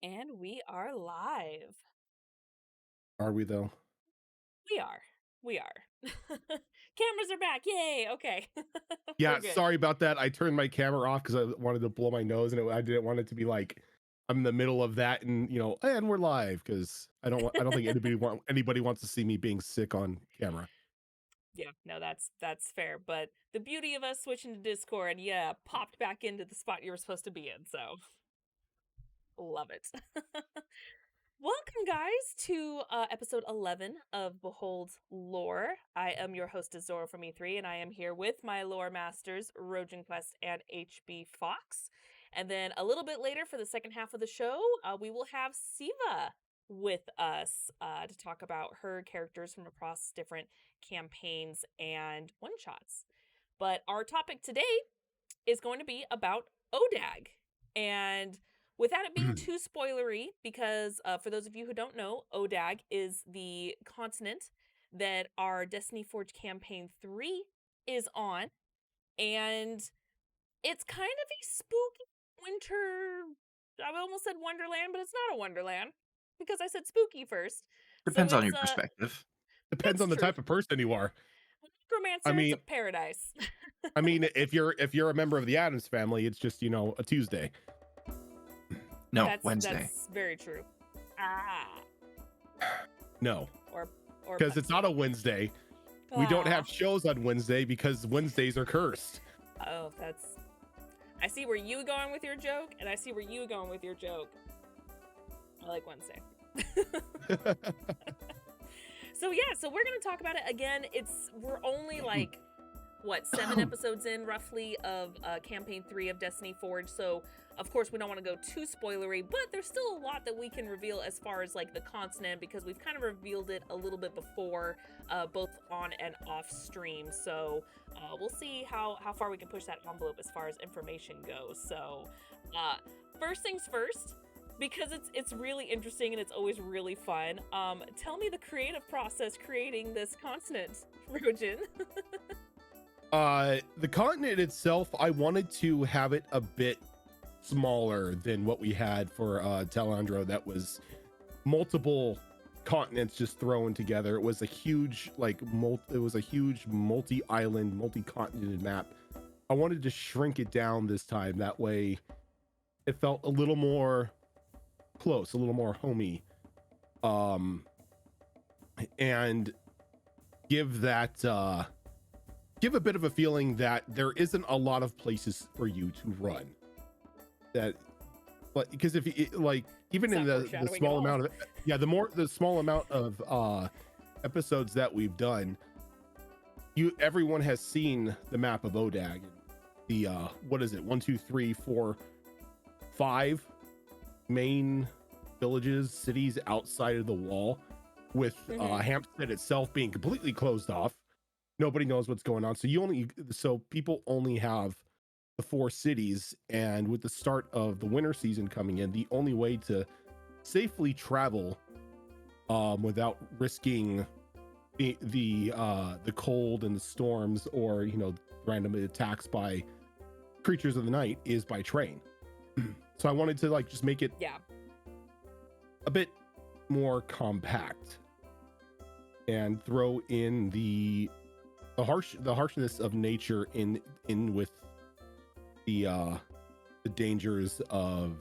And we are live. Are we though? We are. We are. Cameras are back. Yay. Okay. We're Yeah, good. sorry about that. I turned my camera off because I wanted to blow my nose, and I didn't want it to be like I'm in the middle of that, and and we're live because I don't think anybody wants to see me being sick on camera. Yeah, no, that's fair. But the beauty of us switching to Discord, yeah, popped back into the spot you were supposed to be in, so love it. Welcome, guys, to episode 11 of Behold's Lore. I am your hostess, Zoro from E3, and I am here with my lore masters, Rhojin Quest and HB Fox. And then a little bit later, for the second half of the show, we will have Seeva with us to talk about her characters from across different campaigns and one-shots. But our topic today is going to be about Odag. And without it being too spoilery, because for those of you who don't know, Odag is the continent that our Destiny Forge Campaign 3 is on. And it's kind of a spooky winter. I almost said Wonderland, but it's not a Wonderland because I said spooky first. So Depends on your perspective. Depends that's on the true. type of person you are. Necromancer, I it's a mean, paradise. if you're a member of the Addams family, it's just a Tuesday. No, that's Wednesday. That's very true. Ah. No, Or because it's not a Wednesday. We don't have shows on Wednesday because Wednesdays are cursed. Oh, I see where you going with your joke, and I see where you going with your joke. I like Wednesday. So we're gonna talk about it again. We're only like 7 episodes in roughly of campaign 3 of Destiny Forge, so of course we don't want to go too spoilery, but there's still a lot that we can reveal as far as like the continent, because we've kind of revealed it a little bit before, both on and off stream. So we'll see how far we can push that envelope as far as information goes. So first things first, because it's really interesting and it's always really fun. Tell me the creative process creating this continent, Rhojin. The continent itself, I wanted to have it a bit smaller than what we had for Talandro. That was multiple continents just thrown together. It was a huge multi-island, multi-continent map. I wanted to shrink it down this time. That way it felt a little more close, a little more homey, and give a bit of a feeling that there isn't a lot of places for you to run. That, like, because if you like, even in the small amount of the small amount of episodes that we've done, everyone has seen the map of Odag. The what is it? 1, 2, 3, 4, 5 main villages, cities outside of the wall, with Hampstead itself being completely closed off. Nobody knows what's going on, so people only have the 4 cities. And with the start of the winter season coming in, the only way to safely travel without risking the cold and the storms, or random attacks by creatures of the night, is by train. So I wanted to just make it a bit more compact and throw in the harshness of nature in with the dangers of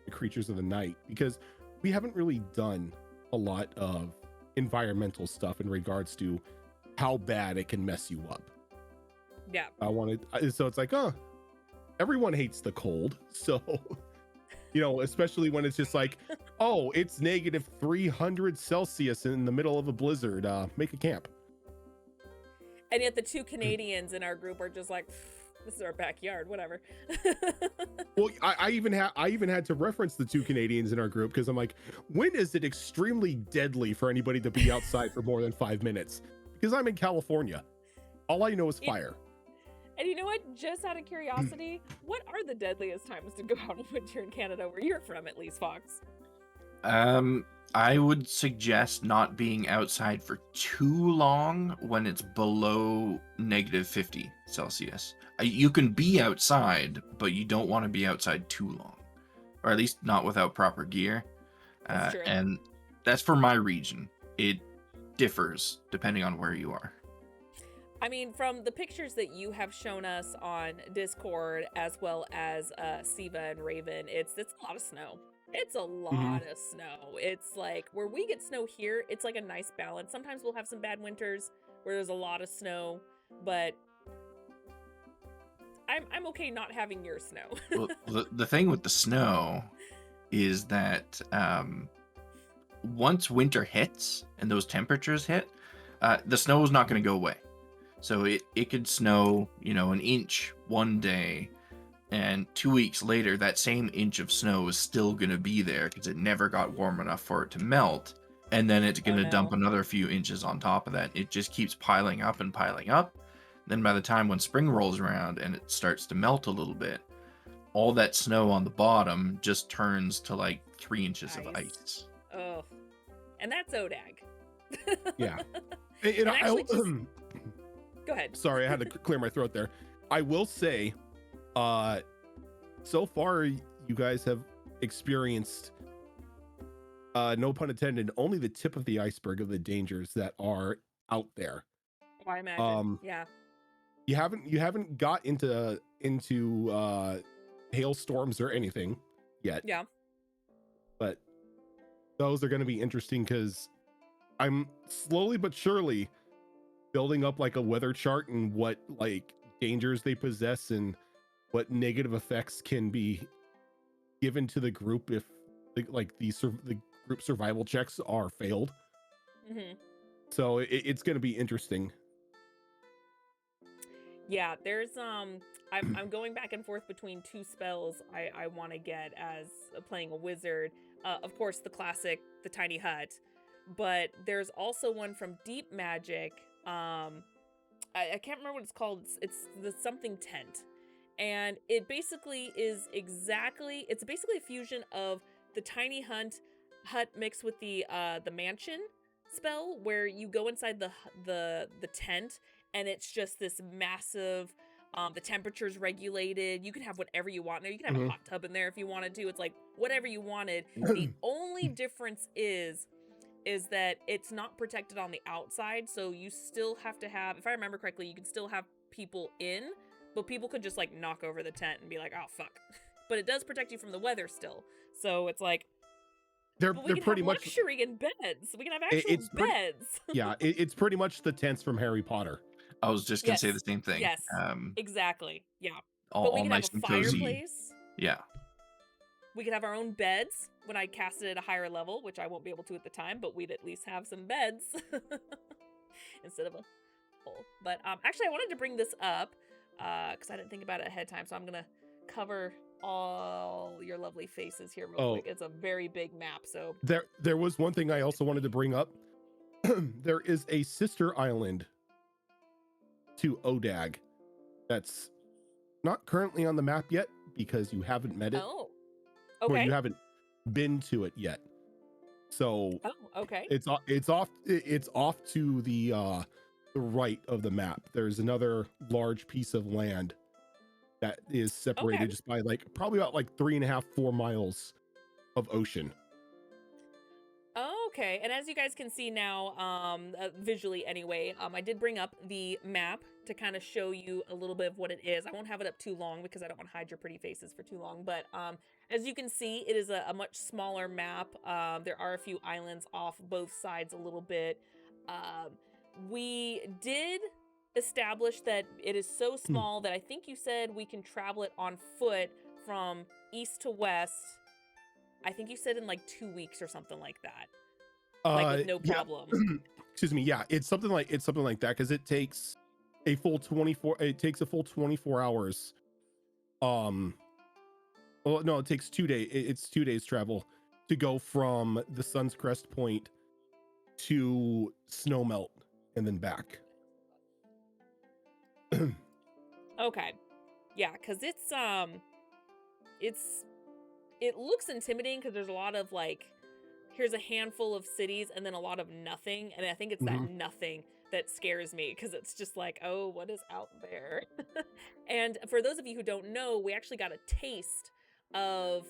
the creatures of the night, because we haven't really done a lot of environmental stuff in regards to how bad it can mess you up. So it's like, everyone hates the cold, so especially when it's just like, oh, it's negative 300 Celsius in the middle of a blizzard, make a camp. And yet the 2 Canadians in our group are just like, this is our backyard, whatever. Well, I even had to reference the 2 Canadians in our group, because I'm like, when is it extremely deadly for anybody to be outside for more than 5 minutes? Because I'm in California. All I know is fire. And you know what? Just out of curiosity, what are the deadliest times to go out in winter in Canada, where you're from, at least, Fox? I would suggest not being outside for too long when it's below negative 50 Celsius. You can be outside, but you don't want to be outside too long. or at least not without proper gear. That's true. And that's for my region. It differs depending on where you are. I mean, from the pictures that you have shown us on Discord, as well as Seeva and Raven, it's a lot of snow. It's a lot of snow. It's like where we get snow here, it's like a nice balance. Sometimes we'll have some bad winters where there's a lot of snow, but I'm okay not having your snow. Well, the thing with the snow is that once winter hits and those temperatures hit, the snow is not going to go away. So it could snow, an inch one day, and 2 weeks later, that same inch of snow is still going to be there because it never got warm enough for it to melt. And then it's going to dump another few inches on top of that. It just keeps piling up and piling up. Then by the time when spring rolls around and it starts to melt a little bit, all that snow on the bottom just turns to like 3 inches of ice. Oh, and that's Odag. Yeah. Go ahead. Sorry, I had to clear my throat there. I will say, so far you guys have experienced, no pun intended, only the tip of the iceberg of the dangers that are out there. Oh, I imagine. Yeah. You haven't got into hailstorms or anything yet. Yeah. But those are going to be interesting because I'm slowly but surely building up like a weather chart and what like dangers they possess and what negative effects can be given to the group if the group survival checks are failed. So it's going to be interesting. Yeah, there's I'm going back and forth between two spells I want to get as playing a wizard. Of course, the classic, the tiny hut, but there's also one from Deep Magic. I can't remember what it's called. It's the something tent, and it basically is it's basically a fusion of the tiny hut mixed with the mansion spell, where you go inside the tent. And it's just this massive, the temperature's regulated. You can have whatever you want in there. You can have a hot tub in there if you wanted to. It's like whatever you wanted. The only difference is that it's not protected on the outside. So you still have to have, if I remember correctly, you can still have people in, but people could just like knock over the tent and be like, oh, fuck. But it does protect you from the weather still. So it's like, they're pretty much luxury in beds. We can have actual beds. Yeah, it's pretty much the tents from Harry Potter. I was just gonna say the same thing. Yes, exactly. Yeah, but we can nice have a and cozy. fireplace. Yeah, we could have our own beds when I cast it at a higher level, which I won't be able to at the time. But we'd at least have some beds instead of a hole. But actually, I wanted to bring this up because I didn't think about it ahead of time. So I'm gonna cover all your lovely faces here real quick. It's a very big map. So there was one thing I also wanted to bring up. There is a sister island to Odag that's not currently on the map yet because you haven't met it. Oh, okay. Or you haven't been to it yet. So okay. It's off to the right of the map. There's another large piece of land that is separated just by like probably about like 3.5-4 miles of ocean. Okay, and as you guys can see now, visually anyway, I did bring up the map to kind of show you a little bit of what it is. I won't have it up too long because I don't want to hide your pretty faces for too long, but as you can see, it is a much smaller map. There are a few islands off both sides a little bit. We did establish that it is so small that I think you said we can travel it on foot from east to west. I think you said in like 2 weeks or something like that. Like with no problem. Yeah. Excuse me. Yeah, it's something like that because it takes a full 24 hours. Well, no, it takes 2 days. It's 2 days travel to go from the Sun's Crest Point to Snowmelt and then back. Okay. Yeah, because it looks intimidating because there's a lot of like, here's a handful of cities and then a lot of nothing. And I think it's that nothing that scares me because it's just like, oh, what is out there? And for those of you who don't know, we actually got a taste of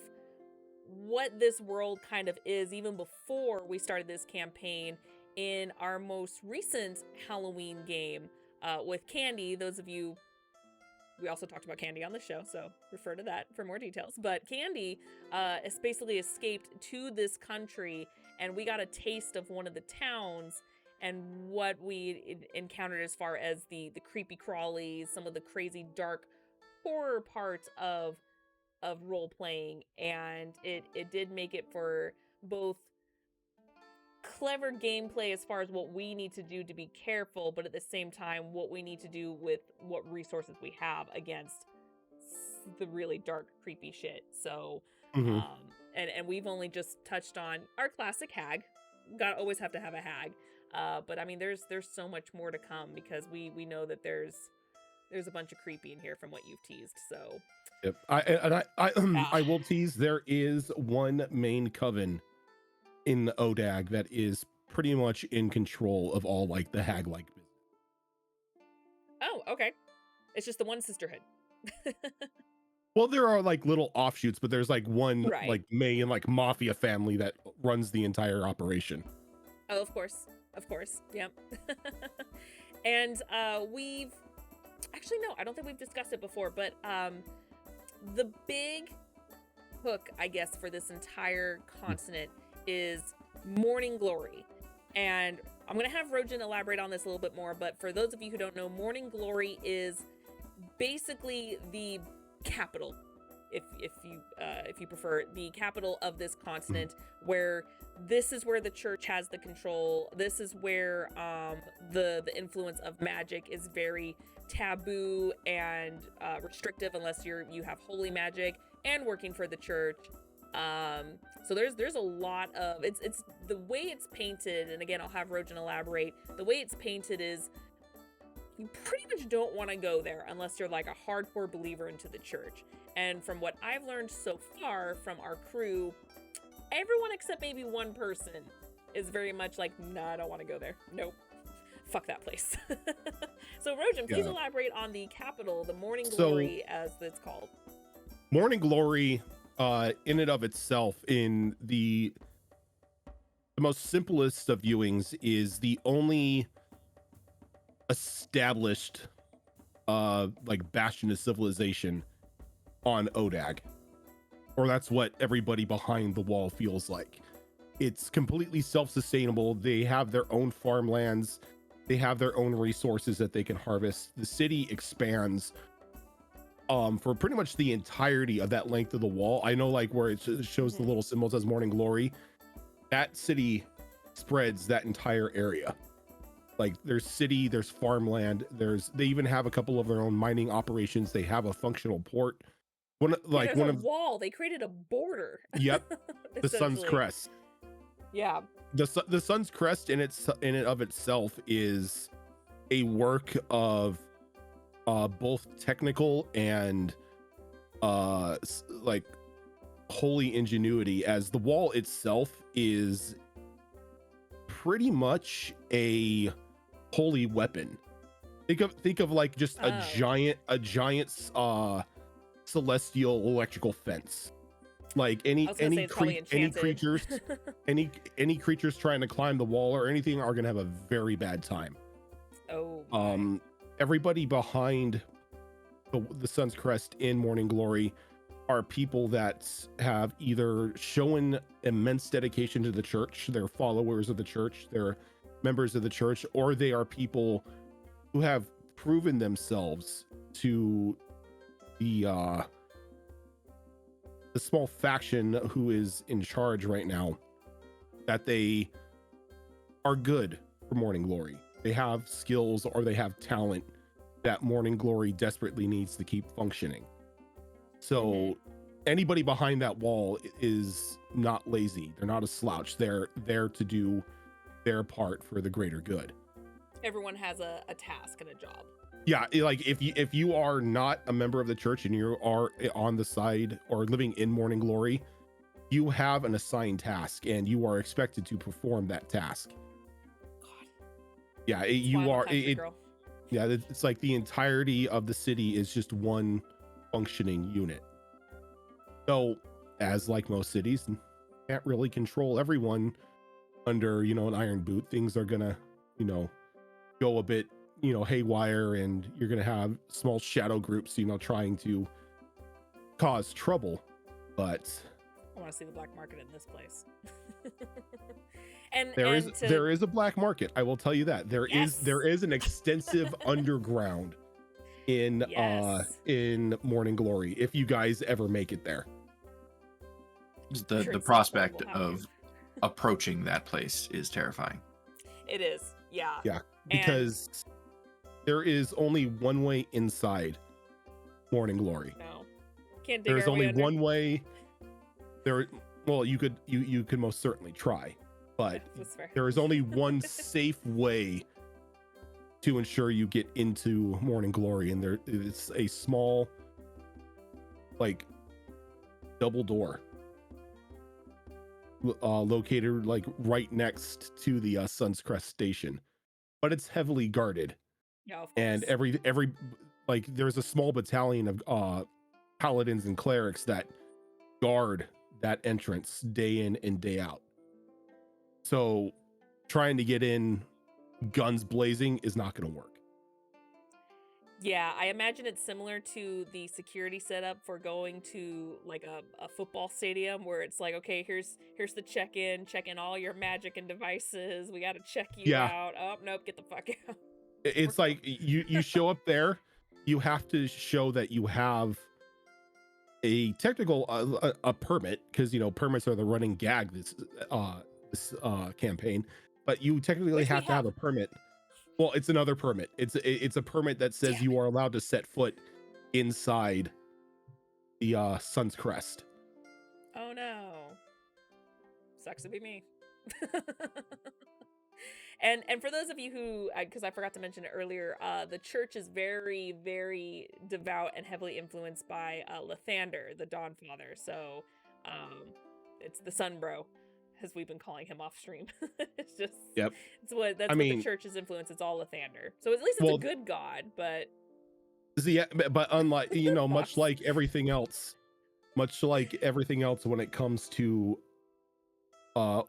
what this world kind of is, even before we started this campaign in our most recent Halloween game with Candy. Those of you, we also talked about Candy on the show, so refer to that for more details. But Candy has basically escaped to this country, and we got a taste of one of the towns and what we encountered as far as the creepy crawlies, some of the crazy dark horror parts of role playing, and it did make it for both clever gameplay as far as what we need to do to be careful, but at the same time what we need to do with what resources we have against the really dark creepy shit. So Mhm. and we've only just touched on our classic hag. Gotta always have to have a hag, but I mean there's so much more to come, because we know that there's a bunch of creepy in here from what you've teased. So Yep. I ah, I will tease. There is one main coven in Odag that is pretty much in control of all like the hag like business. oh, okay, it's just the one sisterhood. Well, there are like little offshoots, but there's like one Right. like main like mafia family that runs the entire operation. Oh, of course. Of course. Yep. And we've actually no, I don't think we've discussed it before, but the big hook, I guess, for this entire continent is Morning Glory. And I'm going to have Rhojin elaborate on this a little bit more, but for those of you who don't know, Morning Glory is basically the capital, if you prefer, the capital of this continent, where this is where the church has the control. This is where the influence of magic is very taboo and restrictive unless you have holy magic and working for the church. So there's a lot of it's the way it's painted, and again I'll have Rhojin elaborate. The way it's painted is you pretty much don't want to go there unless you're like a hardcore believer into the church. And from what I've learned so far from our crew, everyone except maybe one person is very much like, nah, I don't want to go there. Nope. Fuck that place. So Rhojin, please Yeah. elaborate on the capital, the Morning So- Glory as it's called. Morning Glory, in and of itself, in the most simplest of viewings, is the only established like bastion of civilization on Odag, or that's what everybody behind the wall feels like. It's completely self-sustainable. They have their own farmlands, they have their own resources that they can harvest. The city expands for pretty much the entirety of that length of the wall. I know like where it shows the little symbols as Morning Glory, that city spreads that entire area. Like there's city, there's farmland, they even have a couple of their own mining operations. They have a functional port. There's a wall. They created a border. Yep, the Sun's essentially. Crest. Yeah. The Sun's Crest in and of itself is a work of both technical and like holy ingenuity, as the wall itself is pretty much a holy weapon. Think of like just a giant celestial electrical fence. Like any creatures any creatures trying to climb the wall or anything are gonna have a very bad time. Oh. Everybody behind the Sun's Crest in Morning Glory are people that have either shown immense dedication to the church, they're followers of the church, they're members of the church, or they are people who have proven themselves to the small faction who is in charge right now, that they are good for Morning Glory. They have skills or they have talent that Morning Glory desperately needs to keep functioning. So anybody behind that wall is not lazy. They're not a slouch. They're there to do their part for the greater good. Everyone has a task and a job. Yeah, like if you are not a member of the church and you are on the side or living in Morning Glory, you have an assigned task and you are expected to perform that task. God. Yeah, yeah, it's like the entirety of the city is just one functioning unit. So as like most cities, can't really control everyone under, you know, an iron boot. Things are gonna, you know, go a bit, you know, haywire, and you're gonna have small shadow groups, you know, trying to cause trouble. But I want to see the black market in this place. and there and is to there is a black market. I will tell you that yes, there is an extensive underground yes, in Morning Glory, if you guys ever make it there. The Sure, the at some point prospect we'll have of approaching that place is terrifying. it is, yeah, Yeah, and because there is only one way inside Morning Glory. no, can't dig There's our way only under. one way. There, well, you could most certainly try, but That's fair. there is only one safe way to ensure you get into Morning Glory, and there it's a small, like, double door located like right next to the Sun's Crest station, but it's heavily guarded, Yeah, of and course. every like there's a small battalion of paladins and clerics that guard that entrance day in and day out. So trying to get in guns blazing is not going to work. Yeah, I imagine it's similar to the security setup for going to like a football stadium where it's like, okay, here's the check in all your magic and devices. We got to check you Yeah, out. Oh, nope, get the fuck out. it's like you show up there, you have to show that you have a technical a permit, because you know permits are the running gag this campaign, but you technically Which we have to have have. a permit. Well, it's another permit. It's a permit that says Damn you are allowed to set foot inside the Sun's Crest. Oh no. Sucks to be me. And for those of you who, because I forgot to mention it earlier, the church is very, very devout and heavily influenced by Lathander, the Dawn Father. So it's the Sun Bro, as we've been calling him off stream. It's just, Yep. it's what I what the mean, church's influence. It's all Lathander. So at least it's a well, good god, but see, but unlike, you know, boss. much like everything else when it comes to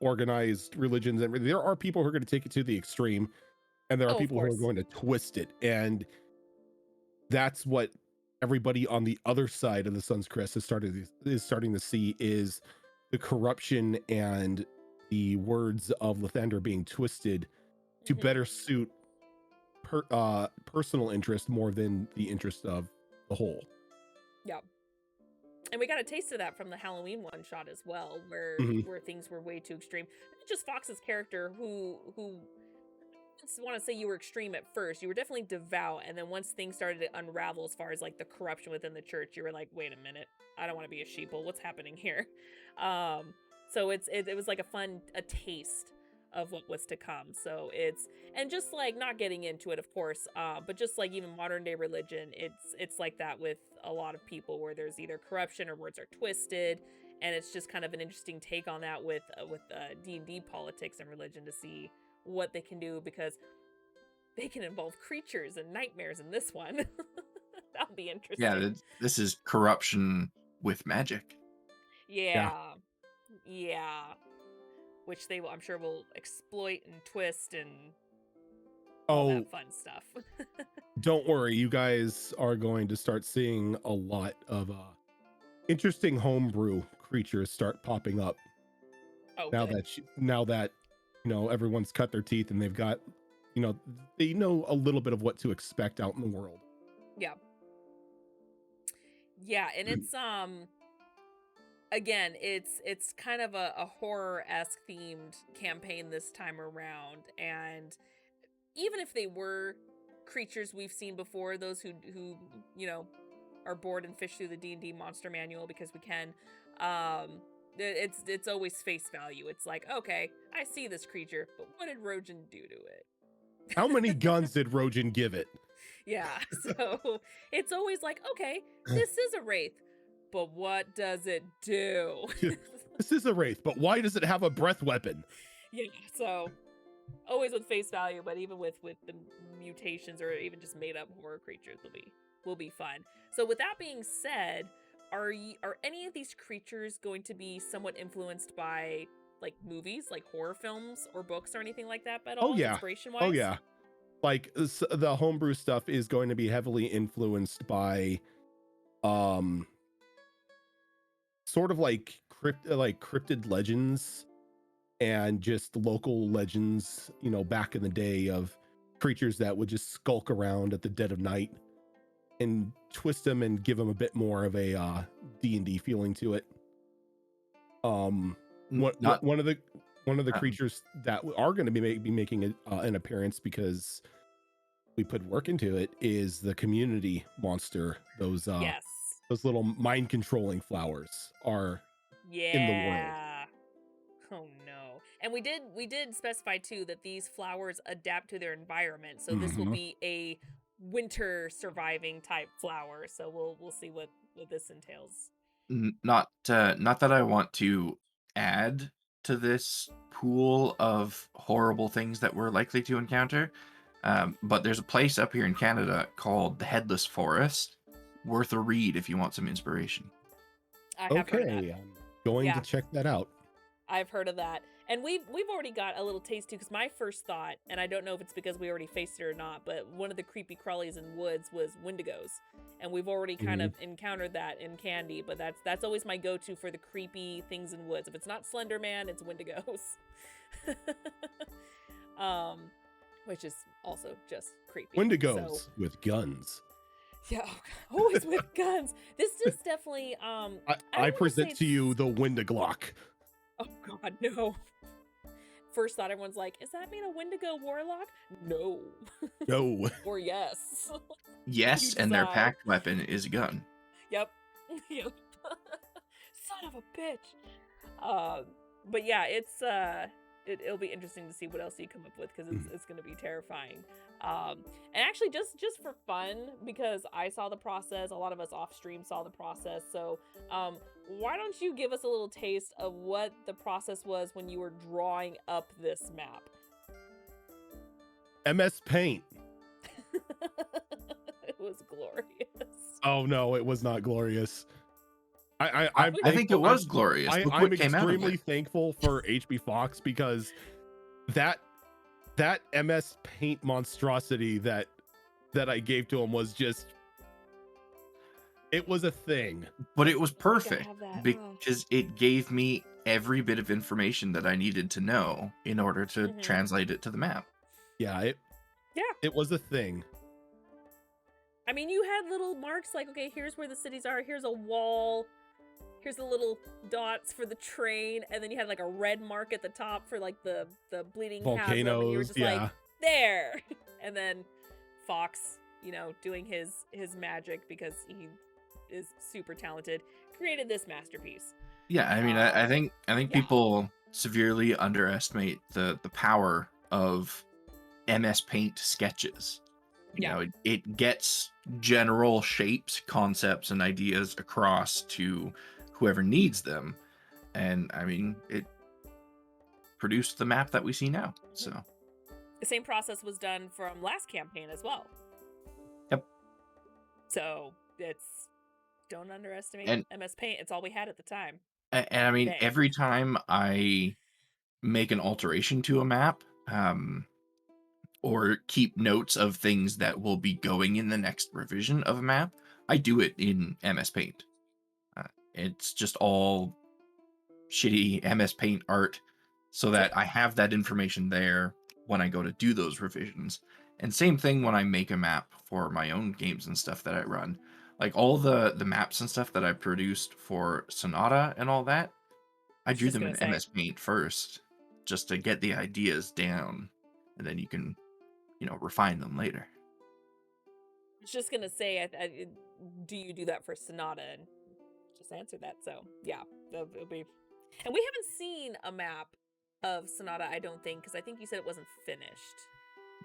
organized religions, and there are people who are going to take it to the extreme, and there are Oh, of people who are course. going to twist it, and that's what everybody on the other side of the Sun's Crest is starting to see, is the corruption and the words of Lathander being twisted to Mhm. better suit personal interest more than the interest of the whole. Yeah. And we got a taste of that from the Halloween one shot as well, where Mhm. things were way too extreme. Not just Fox's character, who I just want to say you were extreme at first. You were definitely devout, and then once things started to unravel as far as like the corruption within the church, you were like, wait a minute, I don't want to be a sheeple. What's happening here? So it was like a taste of what was to come. So and just like not getting into it, of course, but just like even modern day religion, it's like that with a lot of people where there's either corruption or words are twisted, and it's just kind of an interesting take on that with D&D politics and religion to see what they can do, because they can involve creatures and nightmares in this one. That'll be interesting. Yeah, this is corruption with magic. Yeah. Which they will, I'm sure, will exploit and twist and all that fun stuff. Don't worry, you guys are going to start seeing a lot of interesting homebrew creatures start popping up. Oh, now good. that you know everyone's cut their teeth and they've got, you know, they know a little bit of what to expect out in the world. Yeah. And it's again, it's kind of a horror-esque themed campaign this time around, and even if they were creatures we've seen before, those who you know are bored and fish through the D&D monster manual, because we can, it's always face value. It's like, okay, I see this creature, but what did Rhojin do to it? How many guns did Rhojin give it? Yeah, so it's always like, okay, this is a wraith, but what does it do? This is a wraith, but why does it have a breath weapon? Yeah, so always with face value, but even with the mutations or even just made up horror creatures will be fun. So with that being said, are any of these creatures going to be somewhat influenced by like movies, like horror films or books or anything like that at Oh all, yeah. inspiration Oh wise? yeah. Like the homebrew stuff is going to be heavily influenced by um sort of like cryptid legends and just local legends, you know, back in the day of creatures that would just skulk around at the dead of night, and twist them and give them a bit more of a D&D feeling to it. Not One of the um, creatures that are going to be making an appearance, because we put work into it, is the community monster. Yes. Those little mind controlling flowers are in the world. Yeah. Oh no. And we did specify too that these flowers adapt to their environment. So this will Mhm. be a winter surviving type flower. So we'll see what this entails. not that I want to add to this pool of horrible things that we're likely to encounter, but there's a place up here in Canada called the Headless Forest. Worth a read if you want some inspiration. I have heard of that. Okay, I'm going to Yeah. check that out. I've heard of that. And we've already got a little taste too, because my first thought, and I don't know if it's because we already faced it or not, but one of the creepy crawlies in woods was wendigos. And we've already kind Mhm. of encountered that in Candy, but that's always my go-to for the creepy things in woods. If it's not Slender Man, it's wendigos. um which is also just creepy. Wendigos So with guns. yeah, always with guns. This is definitely I, don't I wanna say present to you it's the Wendiglock. oh god, no. First thought, everyone's like, "Is that mean a Wendigo warlock?" No, No. or yes. You Yes, and their decide. packed weapon is a gun. Yep. Yep. Son of a bitch. Um, but yeah, it'll be interesting to see what else you come up with, because it's going to be terrifying. And actually, just for fun, because I saw the process, a lot of us off stream saw the process. So, why don't you give us a little taste of what the process was when you were drawing up this map? MS Paint. It was glorious. Oh no, it was not glorious. I I'm would I think it thankful. was glorious. Look I'm what came out of extremely it. thankful for HB Fox, because that MS Paint monstrosity that I gave to him was just, it was a thing. But it was gotta perfect have that. because it gave me every bit of information that I needed to know in order to Mhm. translate it to the map. Yeah, Yeah. it was a thing. I mean, you had little marks like, okay, here's where the cities are, here's a wall, here's the little dots for the train, and then you had like a red mark at the top for like the bleeding chasm, and you were Volcanoes, just yeah. like, there. And then Fox, doing his magic, because he is super talented, created this masterpiece. Yeah, I mean, I think Yeah. people severely underestimate the power of MS Paint sketches. You Yeah. know, it gets general shapes, concepts, and ideas across to whoever needs them. And I mean, it produced the map that we see now. So, The same process was done from last campaign as well. yep. So don't underestimate And MS Paint. It's all we had at the time. and I mean, Dang. every time I make an alteration to a map, or keep notes of things that will be going in the next revision of a map, I do it in MS Paint. It's just all shitty MS Paint art so that I have that information there when I go to do those revisions. And same thing when I make a map for my own games and stuff that I run. Like all the maps and stuff that I produced for Sonata and all that, I drew Just them gonna in say. MS Paint first just to get the ideas down, and then you can refine them later. I was just gonna say, do you do that for Sonata? And just answer that. So yeah, it'll be. And we haven't seen a map of Sonata, I don't think, because I think you said it wasn't finished.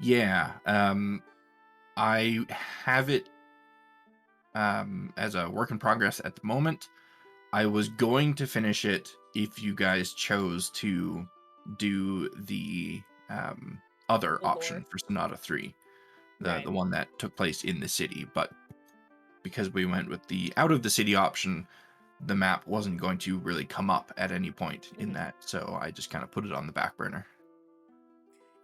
Yeah, I have it as a work in progress at the moment. I was going to finish it if you guys chose to do the other The option lore. for Sonata 3, the Right. one that took place in the city, but because we went with the out of the city option, the map wasn't going to really come up at any point in that. So I just kind of put it on the back burner.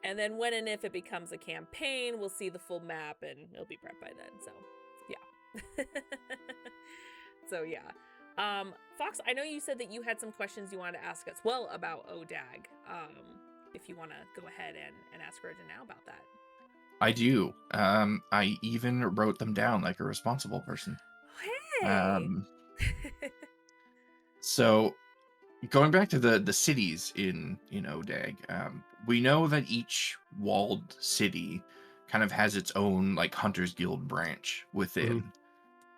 And then when and if it becomes a campaign, we'll see the full map and it'll be prepped by then. So, yeah. So, yeah. Fox, I know you said that you had some questions you wanted to ask us well about Odag. If you want to go ahead and ask Rhojin now about that. I do. I even wrote them down like a responsible person. Hey! So going back to the cities in Odag, we know that each walled city kind of has its own like Hunters Guild branch within,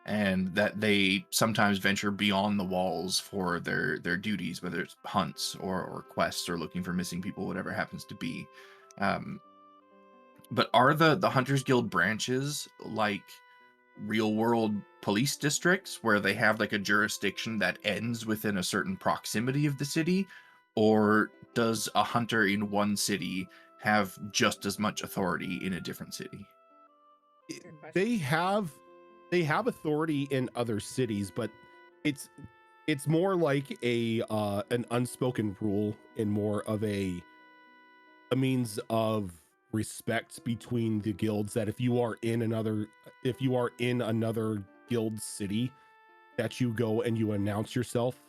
and that they sometimes venture beyond the walls for their duties, whether it's hunts or quests or looking for missing people, whatever it happens to be. But are the Hunters Guild branches like real world police districts where they have like a jurisdiction that ends within a certain proximity of the city, or does a hunter in one city have just as much authority in a different city? They have authority in other cities, but it's more like an unspoken rule and more of a means of respect between the guilds, that if you are in another guild city, that you go and you announce yourself.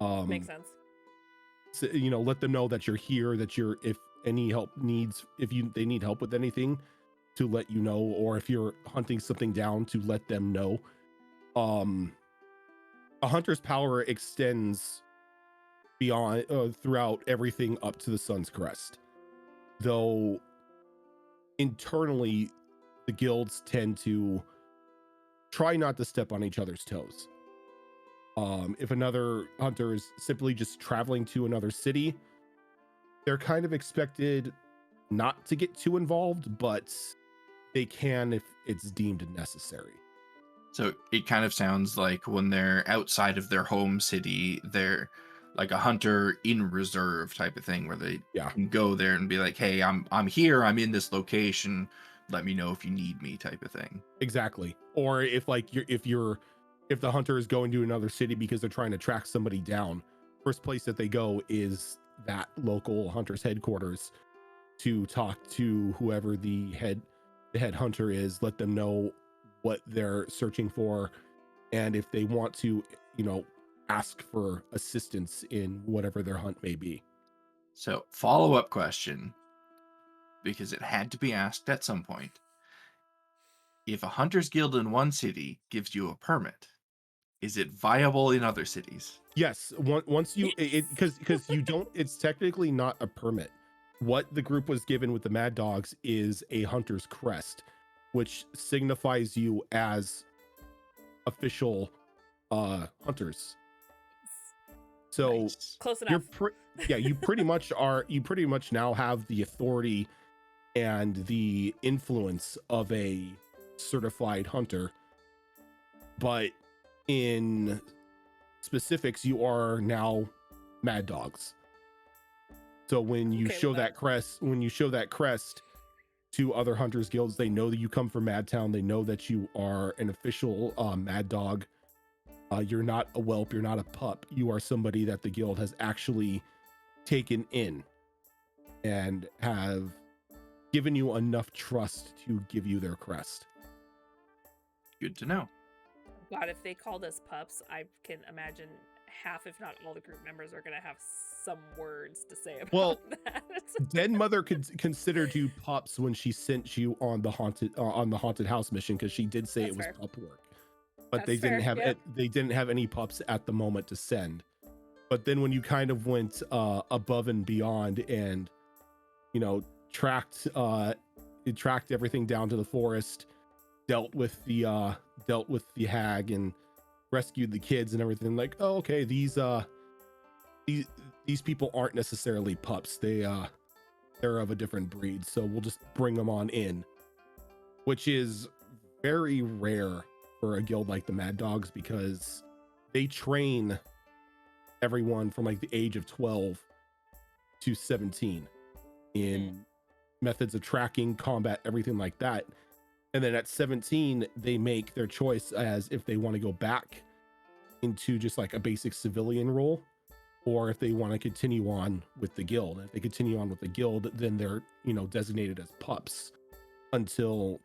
Makes sense. So, let them know that you're here, that you're, if any help needs, they need help with anything, to let you know, or if you're hunting something down, to let them know. A hunter's power extends beyond throughout everything up to the sun's crest, though internally the guilds tend to try not to step on each other's toes. If another hunter is simply just traveling to another city, they're kind of expected not to get too involved, but they can if it's deemed necessary. So it kind of sounds like when they're outside of their home city, they're like a hunter in reserve type of thing, where they can go there and be like, hey, I'm here, I'm in this location, let me know if you need me, type of thing. Exactly. Or if like if the hunter is going to another city because they're trying to track somebody down, first place that they go is that local hunter's headquarters to talk to whoever the head hunter is, let them know what they're searching for, and if they want to, ask for assistance in whatever their hunt may be. So follow-up question, because it had to be asked at some point. If a hunter's guild in one city gives you a permit, is it viable in other cities? Yes, once you because you don't, it's technically not a permit. What the group was given with the Mad Dogs is a hunter's crest, which signifies you as official hunters. So Nice. Close enough. you pretty much now have the authority and the influence of a certified hunter, but in specifics, you are now Mad Dogs. So when you show that crest to other hunters guilds, they know that you come from Madtown. They know that you are an official Mad Dog. You're not a whelp, you're not a pup, you are somebody that the guild has actually taken in and have given you enough trust to give you their crest. Good to know. God, if they called us pups, I can imagine half, if not all, the group members are going to have some words to say about that. Den Mother considered you pups when she sent you on the haunted house mission, because she did say That's it was fair. pup work, but That's they didn't have any pups at the moment to send. But then when you kind of went above and beyond and tracked everything down to the forest, dealt with the hag and rescued the kids and everything, like, oh, okay, these people aren't necessarily pups, they're of a different breed, so we'll just bring them on in, which is very rare for a guild like the Mad Dogs, because they train everyone from like the age of 12 to 17 in methods of tracking, combat, everything like that. And then at 17, they make their choice as if they want to go back into just like a basic civilian role, or if they want to continue on with the guild. If they continue on with the guild, then they're, designated as pups until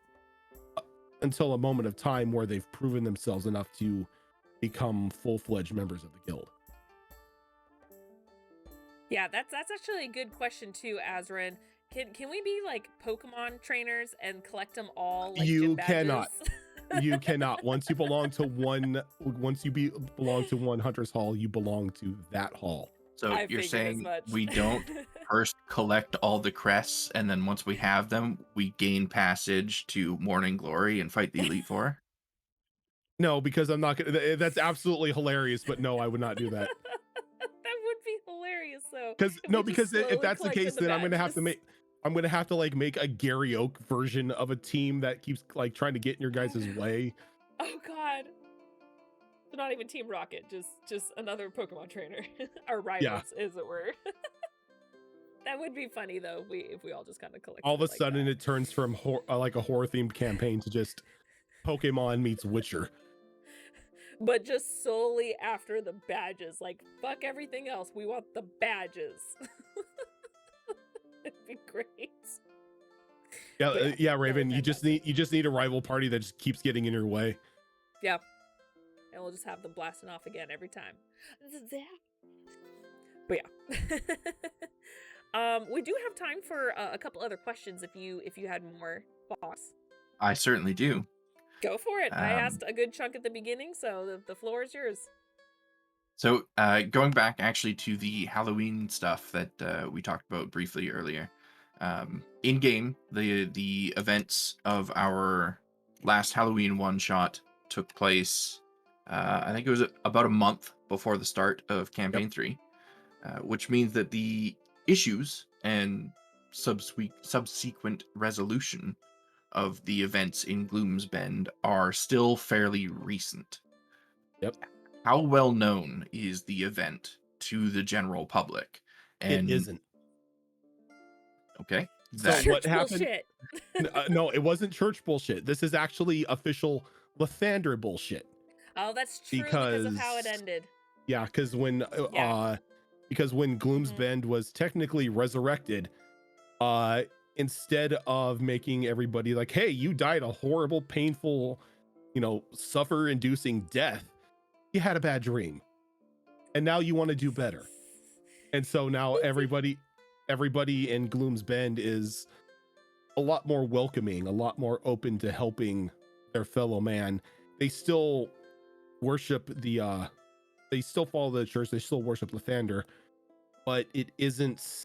a moment of time where they've proven themselves enough to become full-fledged members of the guild. Yeah, that's actually a good question too, Azrin. Can we be like Pokemon trainers and collect them all like You gym badges? cannot. You cannot. Once you belong to one Hunter's Hall, you belong to that hall. So I you're figured as saying much. we don't first collect all the crests, and then once we have them, we gain passage to Morning Glory and fight the Elite Four? No, because I'm not gonna. That's absolutely hilarious, but no, I would not do that. That would be hilarious, though. Because if that's the case, then I'm gonna have to make a Gary Oak version of a team that keeps like trying to get in your guys' way. Oh God. So not even Team Rocket, just another Pokemon trainer. Our rivals, as it were. That would be funny though, if we all just kind of collect. All of a sudden, it turns from like a horror themed campaign to just Pokemon meets Witcher. But just solely after the badges. Like, fuck everything else. We want the badges. It'd be great. Yeah, Raven. You just need a rival party that just keeps getting in your way. Yeah. And we'll just have them blasting off again every time. But yeah. We do have time for a couple other questions if you had more, Fox. I certainly do. Go for it. I asked a good chunk at the beginning, so the floor is yours. So going back actually to the Halloween stuff that we talked about briefly earlier. In game, the events of our last Halloween one shot took place. I think it was about a month before the start of campaign 3, which means that the issues and subsequent resolution of the events in Gloom's Bend are still fairly recent. Yep. How well known is the event to the general public? And it isn't. Okay. So what happened? Bullshit. No, it wasn't church bullshit. This is actually official Lathander bullshit. Oh, that's true because of how it ended. Yeah, because when Gloom's Bend was technically resurrected, instead of making everybody like, hey, you died a horrible, painful, suffer-inducing death, you had a bad dream, and now you want to do better. And so now everybody in Gloom's Bend is a lot more welcoming, a lot more open to helping their fellow man. They still worship they still follow the church, they still worship Lathander, but it isn't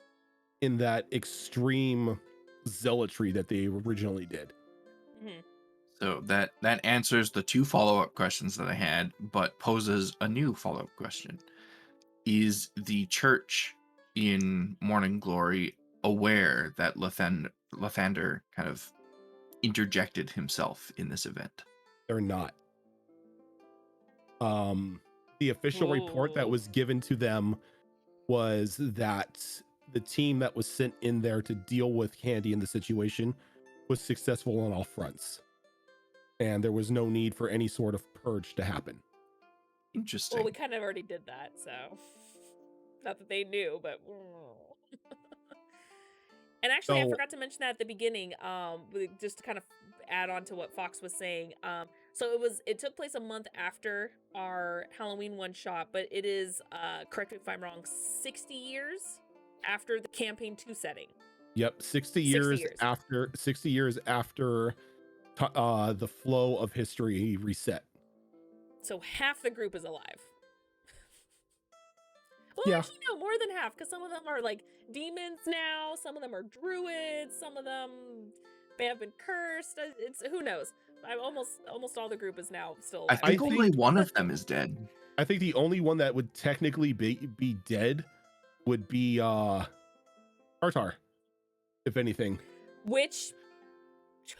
in that extreme zealotry that they originally did. Mm-hmm. So that answers the 2 follow-up questions that I had, but poses a new follow-up question. Is the church in Morning Glory aware that Lathander kind of interjected himself in this event? They're not. The official report that was given to them was that the team that was sent in there to deal with Candy in the situation was successful on all fronts, and there was no need for any sort of purge to happen. Interesting. Well, we kind of already did that, so not that they knew, but and actually, I forgot to mention that at the beginning. Just to kind of add on to what Fox was saying. So it took place a month after our Halloween one shot, but it is, correct me if I'm wrong, 60 years after the campaign 2 setting. Yep, 60 years after the flow of history reset. So half the group is alive. Well, yeah. Actually, no, more than half, because some of them are like demons now, some of them are druids, some of them may have been cursed. Who knows? Almost all the group is now still alive. I think only one of them is dead. I think the only one that would technically be dead would be Tartar, if anything. Which,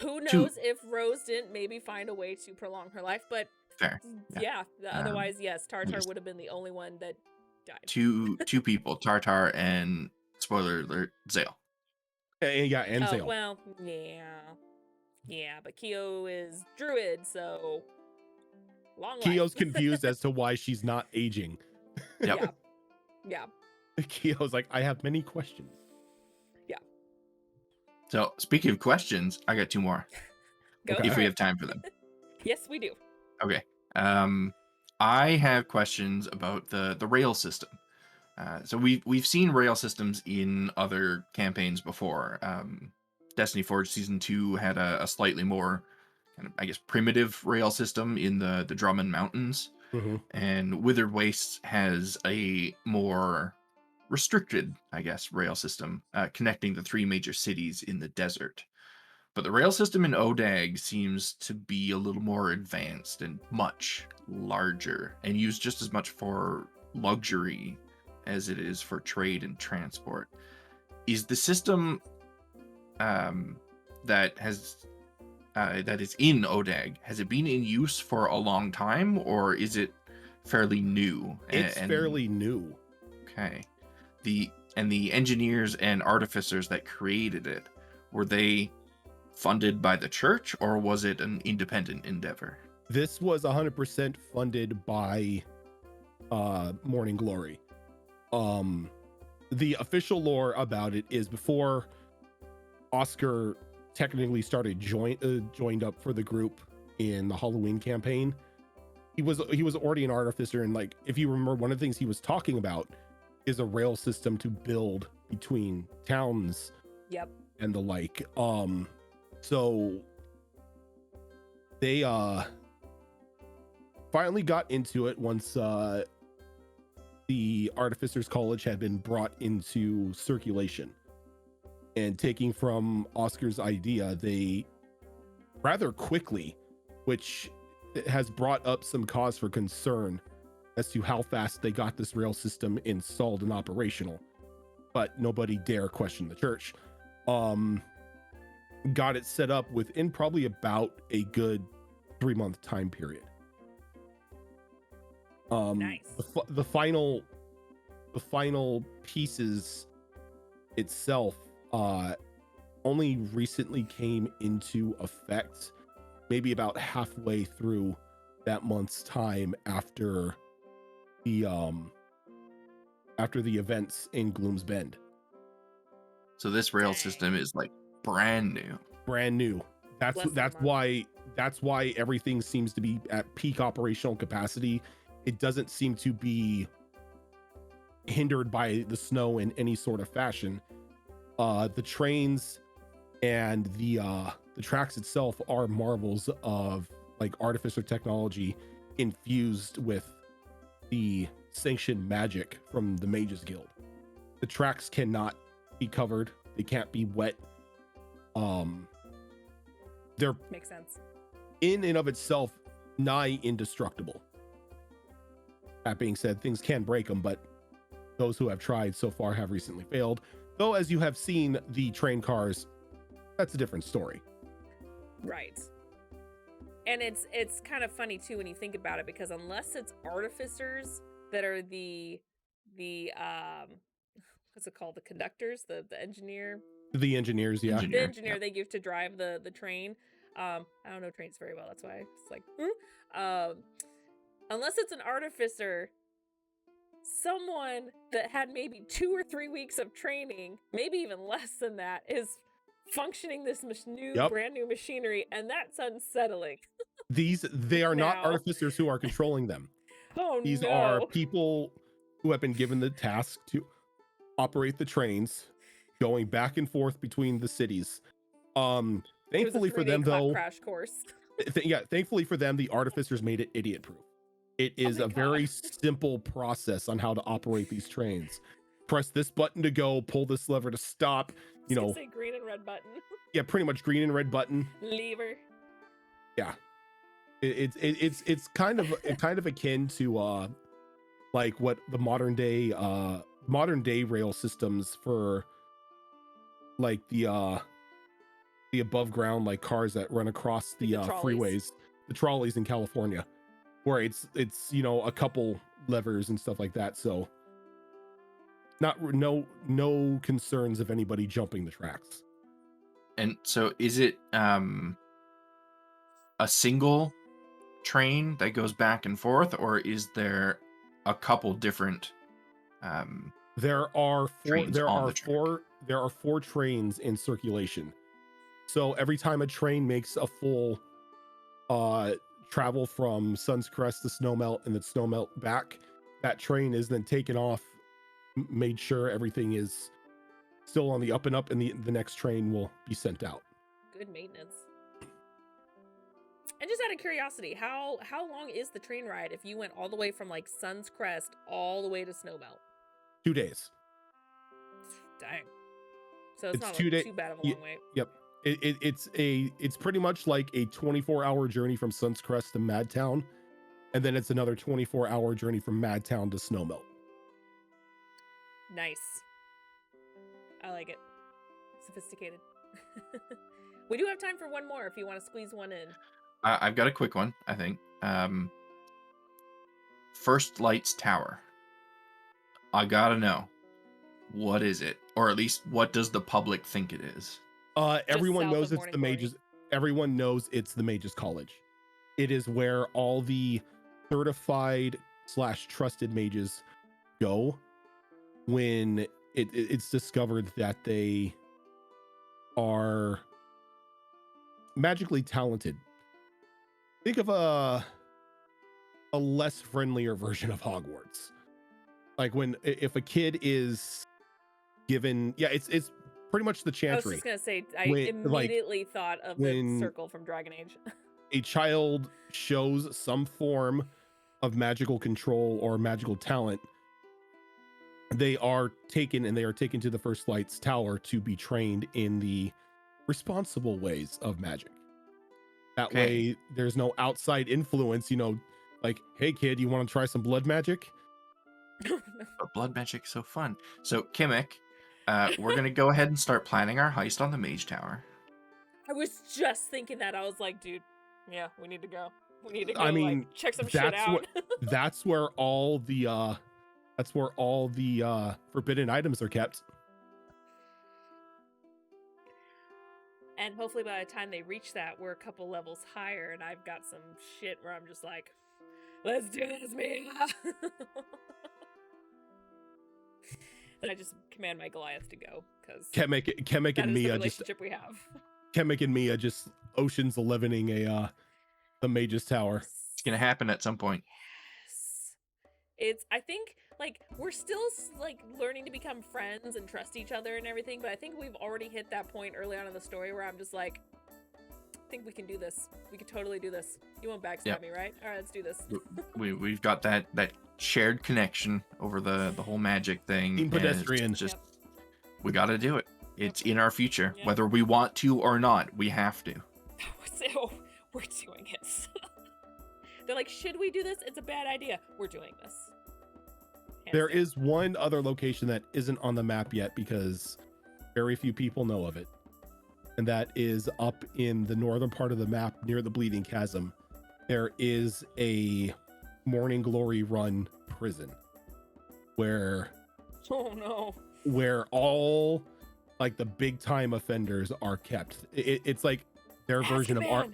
who knows if Rose didn't maybe find a way to prolong her life, but fair. Yeah. Otherwise, yes, Tartar would have been the only one that died. Two people, Tartar and, spoiler alert, Zale. And Zale. Well, yeah. Yeah, but Kyo is druid, so long life. Kyo's confused as to why she's not aging. Yep. Yeah. Yeah. Kyo's like, I have many questions. So speaking of questions, I got 2 more Go Okay. if for we it. have time for them. Yes, we do. Okay. I have questions about the rail system. So we've seen rail systems in other campaigns before. Destiny Forge Season 2 had a slightly more kind of, I guess, primitive rail system in the Drummond Mountains, Mhm. and Withered Wastes has a more restricted, I guess, rail system connecting the 3 major cities in the desert. But the rail system in Odag seems to be a little more advanced and much larger, and used just as much for luxury as it is for trade and transport. Is the system that is in Odag, has it been in use for a long time, or is it fairly new? It's fairly new. Okay. The engineers and artificers that created it, were they funded by the church, or was it an independent endeavor? This was 100% funded by Morning Glory. The official lore about it is before Oscar technically started joined up for the group in the Halloween campaign. He was already an artificer, and like, if you remember, one of the things he was talking about is a rail system to build between towns. Yep. And the like. So they finally got into it once the Artificers College had been brought into circulation. And taking from Oscar's idea, they rather quickly, which has brought up some cause for concern as to how fast they got this rail system installed and operational. But nobody dare question the church. Got it set up within probably about a good 3-month time period. Nice. The final pieces itself only recently came into effect, maybe about halfway through that month's time after the events in Gloom's Bend. So this rail system is like brand new. That's why everything seems to be at peak operational capacity. It doesn't seem to be hindered by the snow in any sort of fashion. The trains and the tracks itself are marvels of like artificer technology infused with the sanctioned magic from the Mages Guild. The tracks cannot be covered, they can't be wet. They're Makes sense. in and of itself nigh indestructible. That being said, things can break them, but those who have tried so far have recently failed. Though, as you have seen the train cars, that's a different story. Right. And it's kind of funny too when you think about it, because unless it's artificers that are the what's it called, the conductors, the engineer, The engineers, yeah. the engineer they give to drive the train. I don't know trains very well, that's why it's like unless it's an artificer, someone that had maybe 2 or 3 weeks of training, maybe even less than that, is functioning this brand new machinery, and that's unsettling. They are not Now. artificers who are controlling them. Oh These no. are people who have been given the task to operate the trains going back and forth between the cities. Thankfully for them, though, crash course. Thankfully for them, the artificers made it idiot proof. It is a very simple process on how to operate these trains. Press this button to go, pull this lever to stop. You know, say green and red button. Yeah, pretty much green and red button. Lever. Yeah, it's kind of akin to like what the modern day rail systems for like the above ground like cars that run across the freeways, the trolleys in California, where it's a couple levers and stuff like that. So no concerns of anybody jumping the tracks. And so is it a single train that goes back and forth, or is there a couple different There are trains on the track? there are 4 trains in circulation. So every time a train makes a full travel from Sun's Crest to Snowmelt and then Snowmelt back, that train is then taken off, made sure everything is still on the up and up, and the next train will be sent out. Good maintenance. And just out of curiosity, how long is the train ride if you went all the way from like Sun's Crest all the way to Snowmelt? 2 days. Dang. So it's not 2 like days. too bad of a long wait. Yep. It's pretty much like a 24-hour journey from Sun's Crest to Madtown, and then it's another 24-hour journey from Madtown to Snowmelt. Nice. I like it. Sophisticated. We do have time for one more if you want to squeeze one in. I've got a quick one, I think. First Lights Tower. I gotta know, what is it? Or at least, what does the public think it is? Everyone south knows of it's the Morning Mages. Everyone knows it's the Mages College. It is where all the certified / trusted mages go when it's discovered that they are magically talented. Think of a less friendlier version of Hogwarts. Like if a kid is given, it's pretty much the I was Chantry. just gonna say, I When- immediately thought of the when- circle from Dragon Age. A child shows some form of magical control or magical talent, they are taken to the First Lights Tower to be trained in the responsible ways of magic. That way there's no outside influence, like, hey kid, you want to try some blood magic? But blood magic's so fun. So, Kimmick, we're going to go ahead and start planning our heist on the Mage Tower. I was just thinking that. I was like, dude, yeah, we need to go. We need to go. I mean, check some shit out. That's where all the forbidden items are kept. And hopefully by the time they reach that, we're a couple levels higher, and I've got some shit where I'm just like, let's do this, man. And I just command my Goliath to go, because Kemek that and is the Mia relationship we have. Kemek and Mia just Ocean's 11ing the Mage's Tower. It's going to happen at some point. Yes. I think, like, we're still, like, learning to become friends and trust each other and everything, but I think we've already hit that point early on in the story where I'm just like, I think we can do this. We could totally do this. You won't backstab me, right? All right, let's do this. We've got that shared connection over the whole magic thing. Team pedestrian. It's just, we got to do it. It's in our future. Yep. Whether we want to or not, we have to. So, we're doing it. They're like, should we do this? It's a bad idea. We're doing this. There is one other location that isn't on the map yet because very few people know of it. And that is up in the northern part of the map near the Bleeding Chasm. There is a Morning Glory run prison where all like the big time offenders are kept. It's like their version of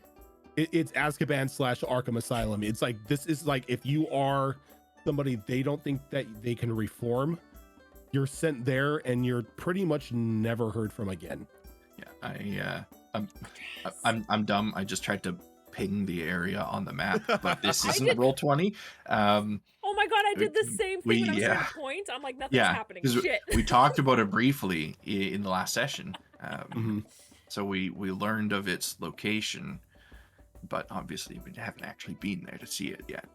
it's Azkaban / Arkham Asylum. It's like, this is like, if you are somebody they don't think that they can reform, you're sent there and you're pretty much never heard from again. Yeah, I'm dumb. I just tried to ping the area on the map, but this isn't Roll20. Oh my god, I did the same thing when I was at a point. I'm like, nothing's happening. Shit. We talked about it briefly in the last session. So we learned of its location, but obviously we haven't actually been there to see it yet.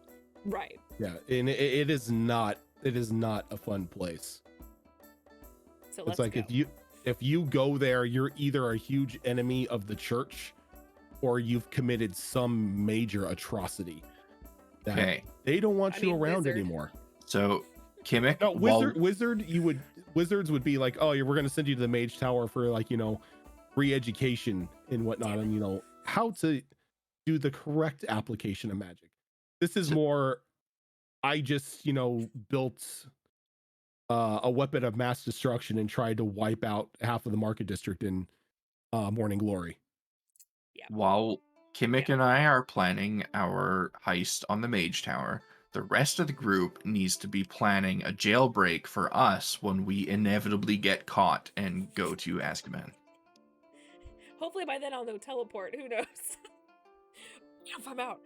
Right. Yeah, and it is not a fun place. So it's like, if you go there, you're either a huge enemy of the church or you've committed some major atrocity that they don't want you around anymore. So Kimmick, no, wizards would be like, oh, we're going to send you to the Mage Tower for, like, re-education and whatnot, and how to do the correct application of magic. This is more, I just built a weapon of mass destruction and tried to wipe out half of the market district in Morning Glory. Yeah. While Kimmick and I are planning our heist on the Mage Tower. The rest of the group needs to be planning a jailbreak for us when we inevitably get caught and go to Azkaban. Hopefully by then I'll know teleport. Who knows? If I'm out.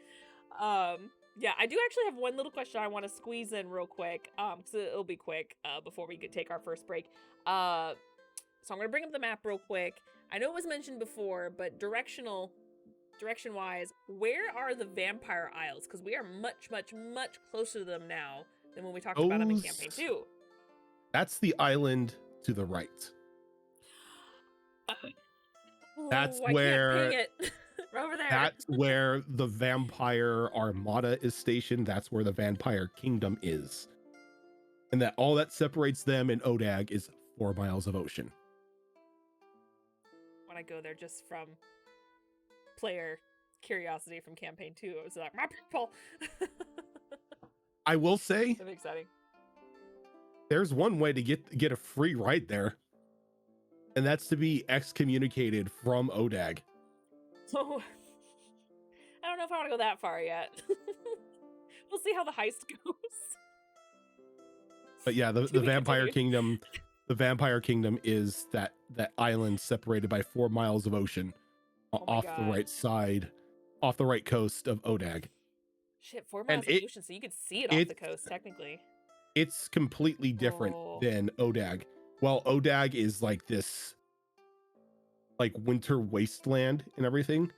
Yeah, I do actually have one little question I want to squeeze in real quick. So it'll be quick. Before we could take our first break. So I'm gonna bring up the map real quick. I know it was mentioned before, but direction-wise, where are the Vampire Isles? Because we are much, much, much closer to them now than when we talked about them in campaign 2. That's the island to the right. That's I where can't ping it. Over there. That's where the vampire armada is stationed. That's where the vampire kingdom is. And that all that separates them and Odag is 4 miles of ocean. When I go there just from player curiosity from campaign 2, I was like, my people. I will say, That'd be exciting. there's one way to get a free ride there. And that's to be excommunicated from Odag. So, I don't know if I want to go that far yet. We'll see how the heist goes. But yeah, the vampire kingdom, the vampire kingdom is that island separated by 4 miles of ocean off the right side, off the right coast of Odag. Shit, 4 miles of ocean, so you could see it off the coast, technically. It's completely different than Odag. Well, Odag is like this, like winter wasteland and everything.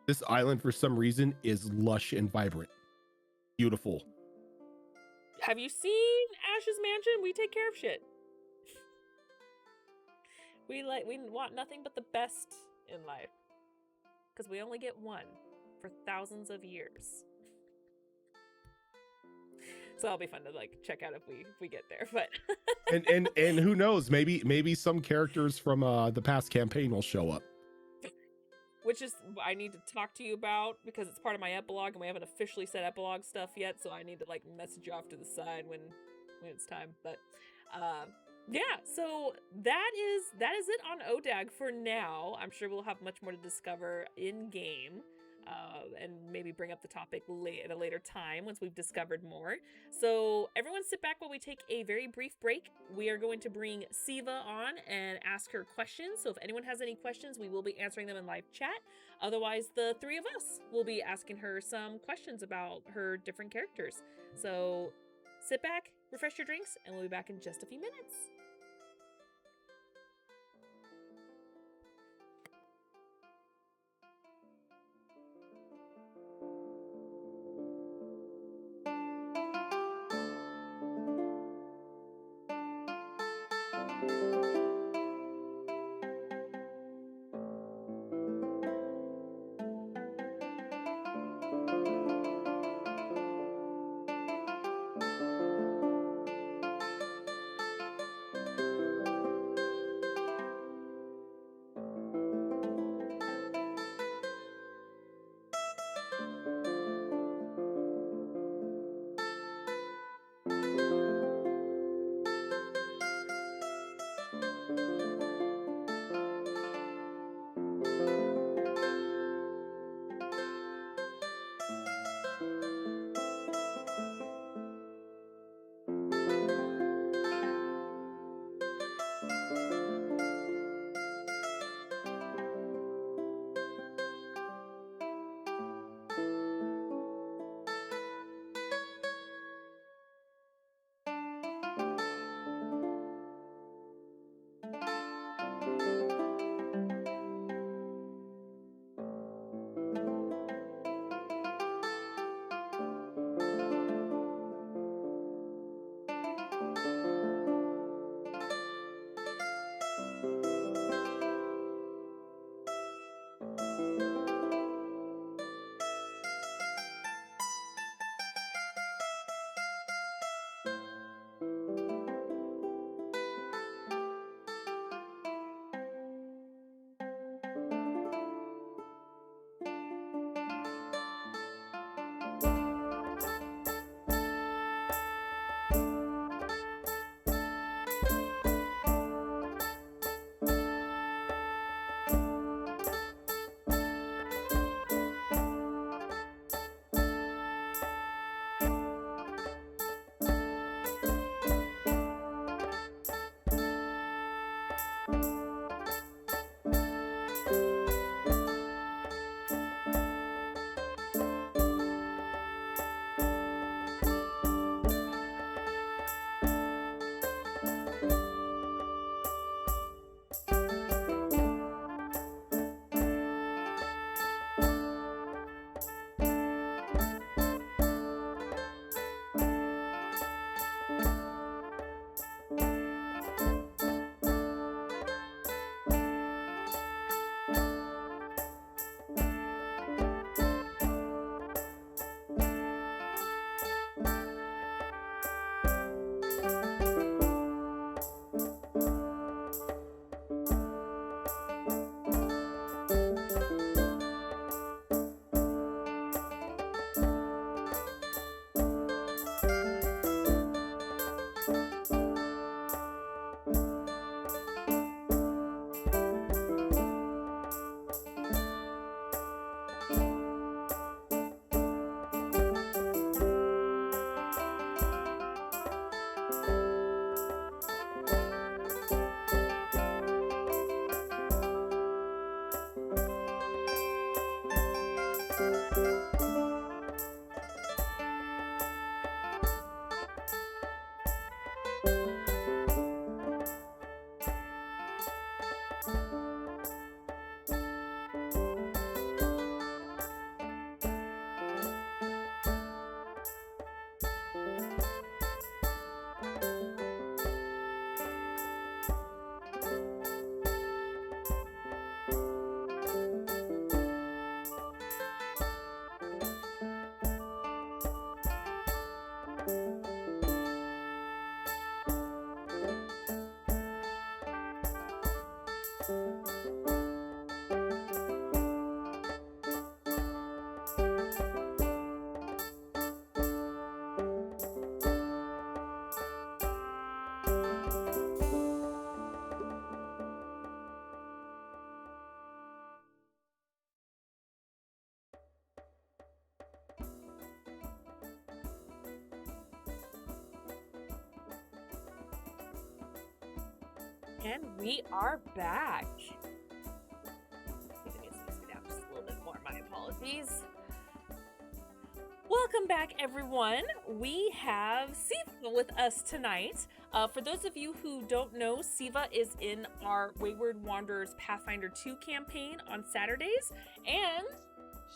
This island, for some reason, is lush and vibrant. Beautiful. Have you seen Ash's mansion? We take care of shit. We want nothing but the best in life. Because we only get one for thousands of years. So that'll be fun to like check out if we get there. But and who knows, maybe some characters from the past campaign will show up. Which is I need to talk to you about because it's part of my epilogue and we haven't officially said epilogue stuff yet, so I need to like message you off to the side when it's time. But yeah, so that is it on Odag for now. I'm sure we'll have much more to discover in game. And maybe bring up the topic at a later time once we've discovered more. So everyone sit back while we take a very brief break. We are going to bring Seeva on and ask her questions. So if anyone has any questions, we will be answering them in live chat. Otherwise, the three of us will be asking her some questions about her different characters. So sit back, refresh your drinks, and we'll be back in just a few minutes. And we are back. I think I need to sit down just a little bit more. My apologies. Welcome back, everyone. We have Seeva with us tonight. For those of you who don't know, Seeva is in our Wayward Wanderers Pathfinder 2 campaign on Saturdays, and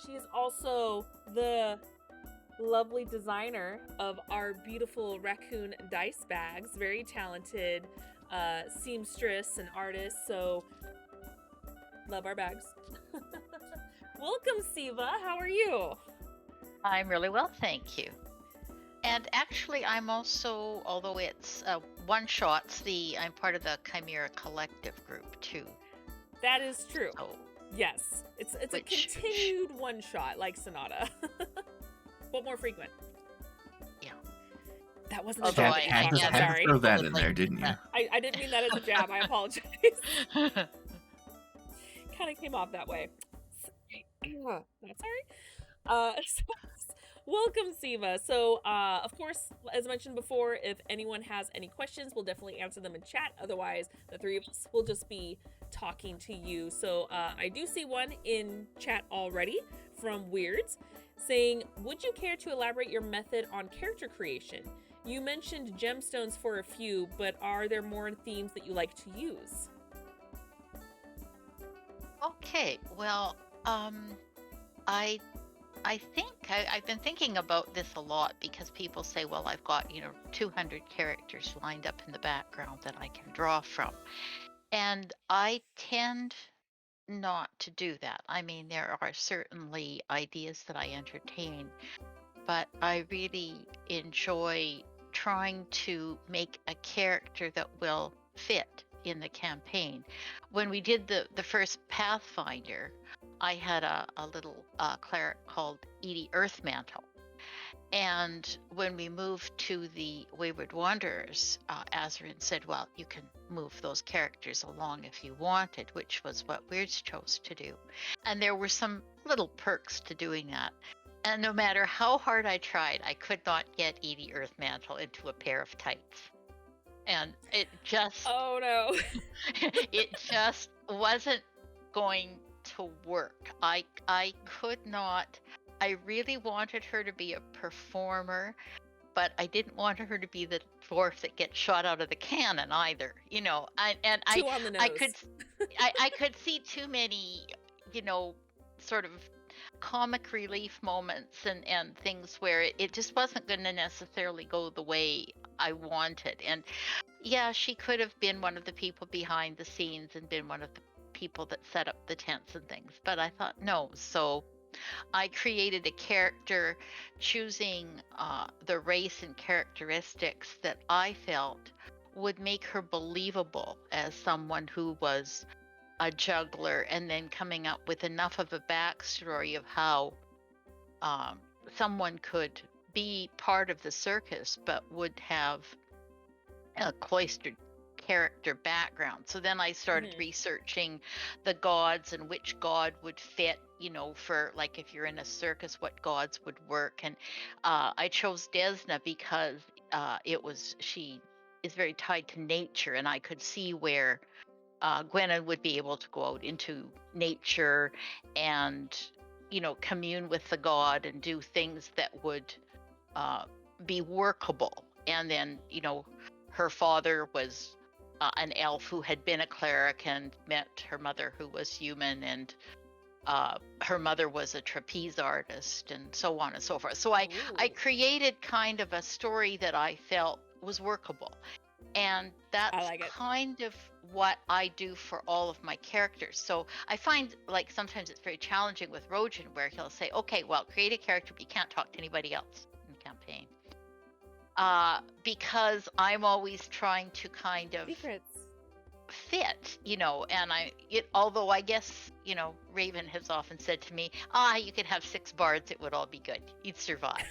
she is also the lovely designer of our beautiful raccoon dice bags. Very talented seamstress and artist, so love our bags. Welcome, Seeva. How are you? I'm really well, thank you. And actually, I'm also, although it's one-shots, I'm part of the Chimera Collective group too. That is true. So, Yes, it's a continued one shot like Sonata, but more frequent. Yeah. That wasn't a Although jab I- at you, I Fox, can't I'm sorry. throw that in Like, there, didn't you? I didn't mean that as a jab. I apologize. Kind of came off that way. That's all right. So, welcome, Seeva. So, of course, as mentioned before, if anyone has any questions, we'll definitely answer them in chat. Otherwise, the three of us will just be talking to you. So, I do see one in chat already from Weirds saying, would you care to elaborate your method on character creation? You mentioned gemstones for a few, but are there more themes that you like to use? Okay, well, I think I've been thinking about this a lot because people say, well, I've got 200 characters lined up in the background that I can draw from, and I tend not to do that. I mean, there are certainly ideas that I entertain, but I really enjoy trying to make a character that will fit in the campaign. When we did the first Pathfinder, I had a little cleric called Edie Earthmantle. And when we moved to the Wayward Wanderers, Azarin said, well, you can move those characters along if you wanted, which was what Weirds chose to do. And there were some little perks to doing that. And no matter how hard I tried, I could not get Edie Earthmantle into a pair of tights. And it just Oh no. it just wasn't going to work. I could not. I really wanted her to be a performer, but I didn't want her to be the dwarf that gets shot out of the cannon either. Too on the nose. I could see too many, sort of comic relief moments and things where it just wasn't going to necessarily go the way I wanted. And yeah, she could have been one of the people behind the scenes and been one of the people that set up the tents and things, but I thought no. So I created a character choosing the race and characteristics that I felt would make her believable as someone who was a juggler, and then coming up with enough of a backstory of how someone could be part of the circus but would have a cloistered character background. So then I started researching the gods and which god would fit, for like if you're in a circus, what gods would work. And I chose Desna because she is very tied to nature, and I could see where Gwenna would be able to go out into nature and commune with the god and do things that would be workable. And then her father was an elf who had been a cleric and met her mother, who was human, and her mother was a trapeze artist, and so on and so forth. So I created kind of a story that I felt was workable. And that's kind of what I do for all of my characters. So I find like sometimes it's very challenging with Rhojin, where he'll say, okay, well, create a character, but you can't talk to anybody else in the campaign. because I'm always trying to kind of Secrets. fit, and although I guess, Raven has often said to me, you could have 6 bards, it would all be good. You'd survive.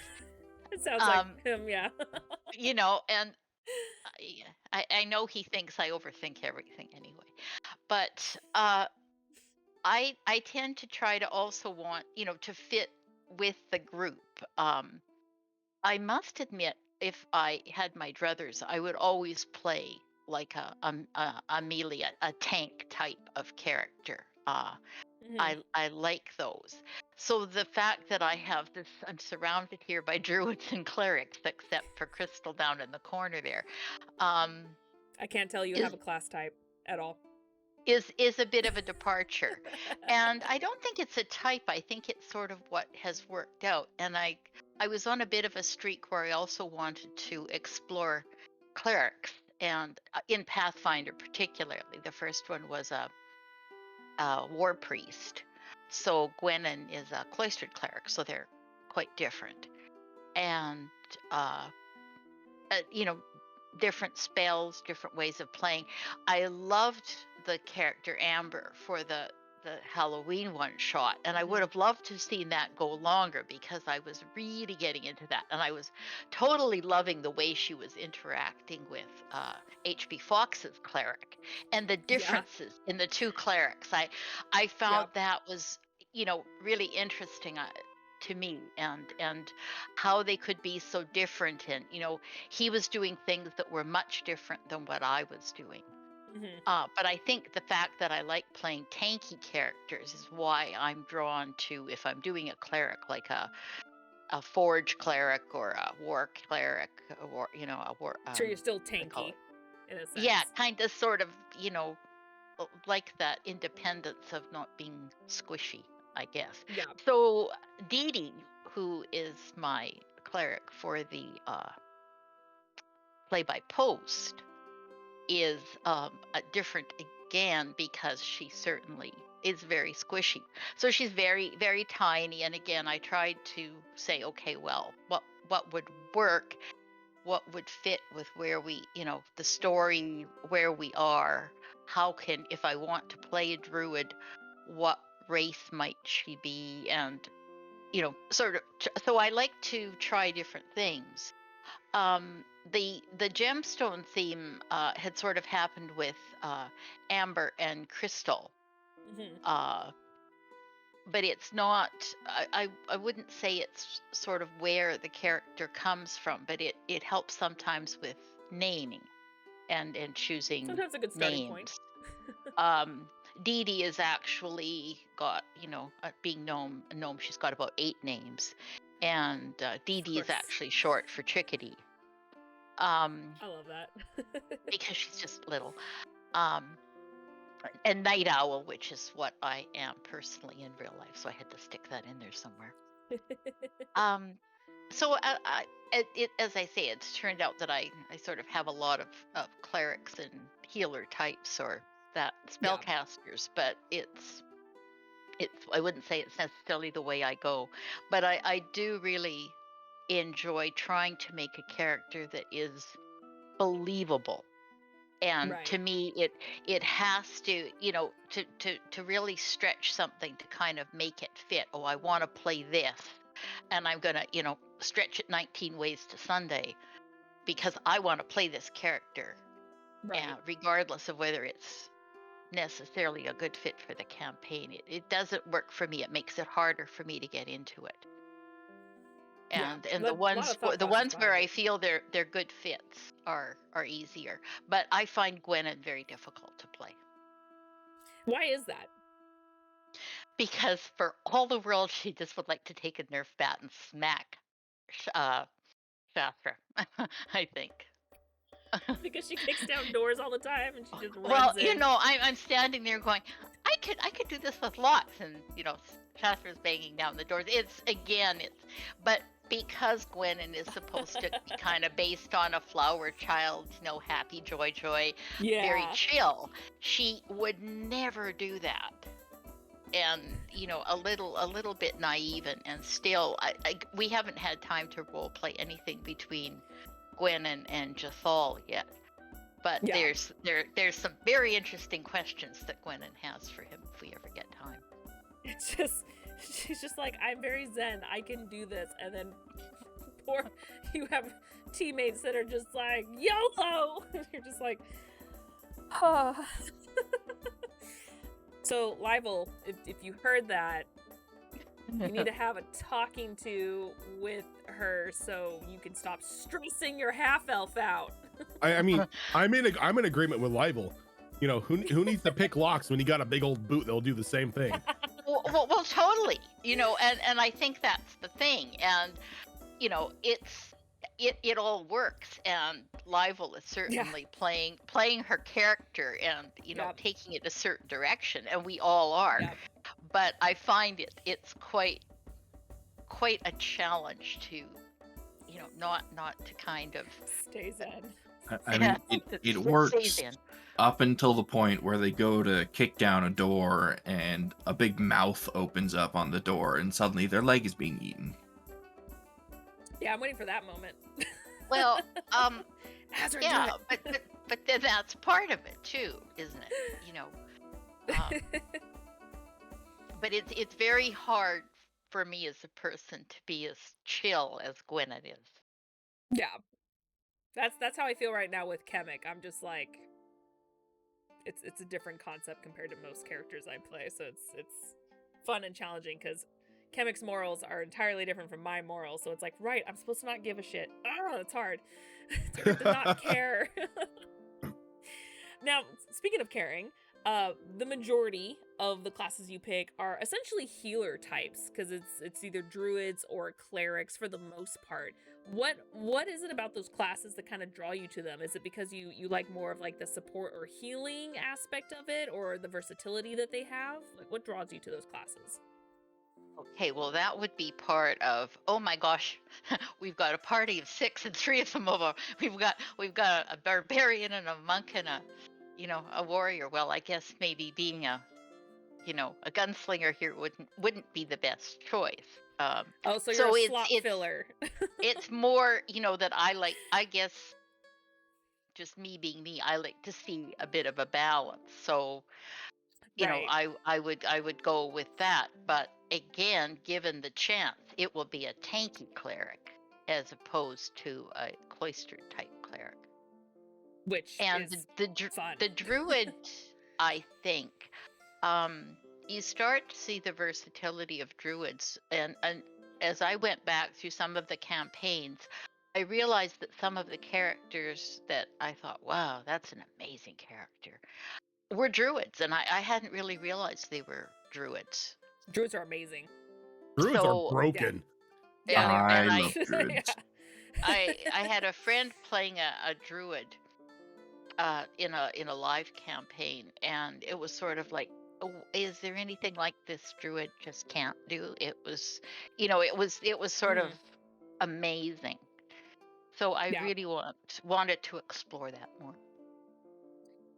It sounds Um, like him, yeah. And I know he thinks I overthink everything anyway, but I tend to try to also want, to fit with the group. I must admit, if I had my druthers, I would always play like a melee, a tank type of character. Mhm. I like those. So the fact that I have this, I'm surrounded here by druids and clerics, except for Crystal down in the corner there. Um, I can't tell you is have a class type at all. is a bit of a departure, and I don't think it's a type. I think it's sort of what has worked out. And I was on a bit of a streak where I also wanted to explore clerics, and in Pathfinder particularly, the first one was a war priest. So Gwenin is a cloistered cleric, so they're quite different, and uh, you know, different spells, different ways of playing. I loved the character Amber for the Halloween one shot, and I would Mhm. have loved to have seen that go longer because I was really getting into that, and I was totally loving the way she was interacting with H.B. Fox's cleric and the Yeah. differences in the two clerics. I found Yep. that was really interesting. To me, and how they could be so different, and he was doing things that were much different than what I was doing. Mhm. But I think the fact that I like playing tanky characters is why I'm drawn to, if I'm doing a cleric, like a forge cleric or a war cleric, or a war Sure, you're still what do they call tanky it? in a Yeah, sense. kind of, sort of, like that independence of not being squishy, I guess. Yeah. So Dee Dee, who is my cleric for the play by post, is different again because she certainly is very squishy. So she's very, very tiny. And again, I tried to say, okay, well, what would work? What would fit with where we, the story, where we are? How can, if I want to play a druid, what race might she be? And, sort of, so I like to try different things. The gemstone theme had sort of happened with Amber and Crystal, Mhm. uh, but it's not. I wouldn't say it's sort of where the character comes from, but it helps sometimes with naming and choosing Sometimes a good starting point. names. Um, Dee Dee is actually got, being gnome, she's got about 8 names, and Dee Of Dee is course. actually short for Chickadee. Um, I love that. because she's just little. Um, and Night Owl, which is what I am personally in real life, so I had to stick that in there somewhere. Um, so as I say, it's turned out that I sort of have a lot of clerics and healer types, or that Yeah. spellcasters, but it's I wouldn't say it's necessarily the way I go, but I do really enjoy trying to make a character that is believable. And to Right. me, it has to, to really stretch something to kind of make it fit. Oh, I want to play this, and I'm gonna, stretch it 19 ways to Sunday because I want to play this character, Right. regardless of whether it's necessarily a good fit for the campaign. It doesn't work for me. It makes it harder for me to get into it. Yeah. And A lot of thought the process ones where behind I it. feel they're good fits are easier. But I find Gwenin very difficult to play Why is that? because for all the world she just would like to take a Nerf bat and smack uh, Shastra. I think. Because she kicks down doors all the time and she just Well, runs in. I'm standing there going, I could do this with lots, and Shastra's banging down the doors. But because Gwenin is supposed to be kind of based on a flower child, happy, joy, very Yeah. chill, she would never do that. And a little bit naive, and still, we haven't had time to role play anything between Gwen and Jathal yet. But Yeah. there's some very interesting questions that Gwenon has for him if we ever get time. It's just, she's just like, I'm very zen, I can do this. And then you have teammates that are just like, YOLO! You're just like, oh. So, Livel, if you heard that, you need to have a talking to with her so you can stop stressing your half-elf out. I mean, I'm in agreement with Libel. You know, who needs to pick locks when you got a big old boot that'll do the same thing? Well, totally. You know, and I think that's the thing. And you know, it all works. And Livel is certainly playing her character and you know taking it a certain direction, and we all are. Yep. But I find it's quite a challenge to, you know, not to kind of Stay zen. I mean, it works up until the point where they go to kick down a door and a big mouth opens up on the door and suddenly their leg is being eaten. Yeah, I'm waiting for that moment. Well, Hazard, yeah, but then that's part of it too, isn't it? You know, but it's very hard for me as a person to be as chill as Gwenon is. Yeah. That's how I feel right now with Chemic. I'm just like, it's a different concept compared to most characters I play, so it's fun and challenging because Chemic's morals are entirely different from my morals. So it's like, right, I'm supposed to not give a shit. Oh, it's hard. It's hard to not care. Now, speaking of caring, the majority of the classes you pick are essentially healer types because it's either druids or clerics for the most part. What is it about those classes that kind of draw you to them? Is it because you like more of like the support or healing aspect of it, or the versatility that they have? Like, what draws you to those classes? Okay, well that would be part of. Oh my gosh, we've got a party of 6, and 3 of them over. We've got a barbarian and a monk and a warrior. Well, I guess maybe being a gunslinger here wouldn't be the best choice. So you're a slot filler. It's more that I like. I guess just me being me, I like to see a bit of a balance. So. Right. I would go with that, but again, given the chance, it will be a tanky cleric as opposed to a cloistered type cleric. Which and is fun. The druid, I think, you start to see the versatility of druids, and as I went back through some of the campaigns, I realized that some of the characters that I thought, wow, that's an amazing character, were druids, and I hadn't really realized they were druids. Druids are amazing. Druids are broken. Yeah, I love druids. I had a friend playing a druid in a live campaign, and it was sort of like, oh, is there anything like this druid just can't do? It was sort of amazing. So I really wanted to explore that more.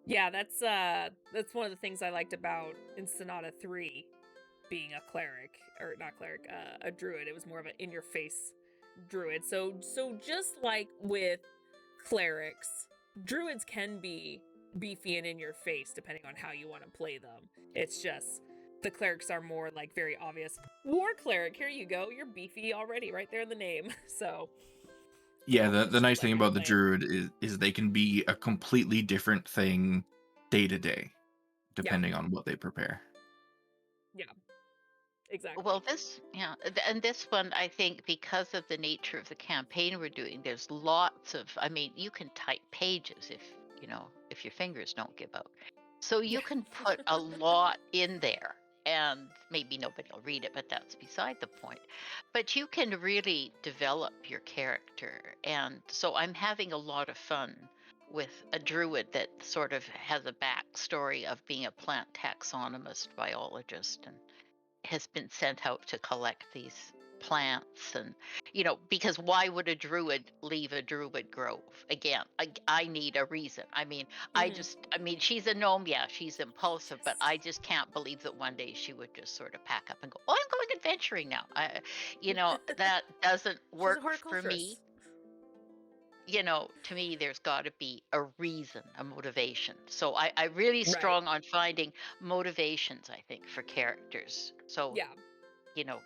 Yeah, that's one of the things I liked about in Sonata 3 being a cleric, or not cleric, a druid. It was more of an in-your-face druid. So just like with clerics, druids can be beefy and in your face depending on how you want to play them. It's just the clerics are more like very obvious. War cleric, here you go. You're beefy already right there in the name. So yeah, the nice thing about the druid is they can be a completely different thing day to day, depending on what they prepare. Yeah, exactly. Well, this one, I think, because of the nature of the campaign we're doing, there's lots of. I mean, you can type pages if your fingers don't give out. So you can put a lot in there. And maybe nobody will read it, but that's beside the point. But you can really develop your character. And so I'm having a lot of fun with a druid that sort of has a backstory of being a plant taxonomist biologist and has been sent out to collect these plants, and because why would a druid leave a druid grove? Again, I need a reason. I mean, she's a gnome, yeah, she's impulsive, but I just can't believe that one day she would just sort of pack up and go, oh, I'm going adventuring now. That doesn't work for me. to me, there's got to be a reason, a motivation. So I really Right. strong on finding motivations, I think, for characters. So, Yeah. you know,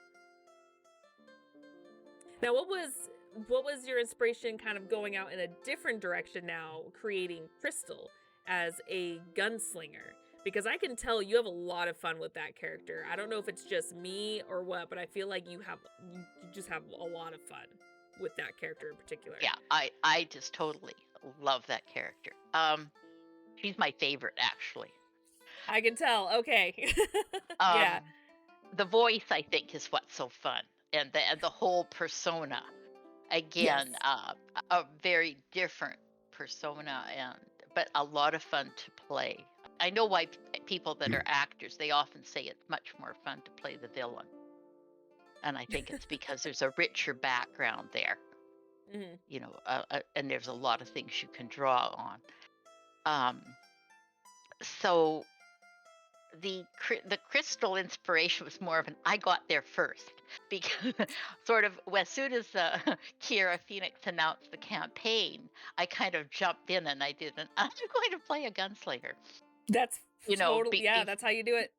Now, what was your inspiration kind of going out in a different direction now, creating Crystal as a gunslinger? Because I can tell you have a lot of fun with that character. I don't know if it's just me or what, but I feel like you just have a lot of fun with that character in particular. yeah, I just totally love that character. She's my favorite, actually. I can tell. Okay. Um, Yeah. the voice, I think, is what's so fun, and the whole persona. Again, Yes. a very different persona, but a lot of fun to play. I know why people that are actors, they often say it's much more fun to play the villain, and I think it's because there's a richer background there, Hmm. and there's a lot of things you can draw on. Um, so the crystal inspiration was more of an I got there first, because sort of as soon as Kiera Phoenix announced the campaign, I kind of jumped in and I did I'm going to play a gunslinger, That's totally, yeah, be, that's how you do it.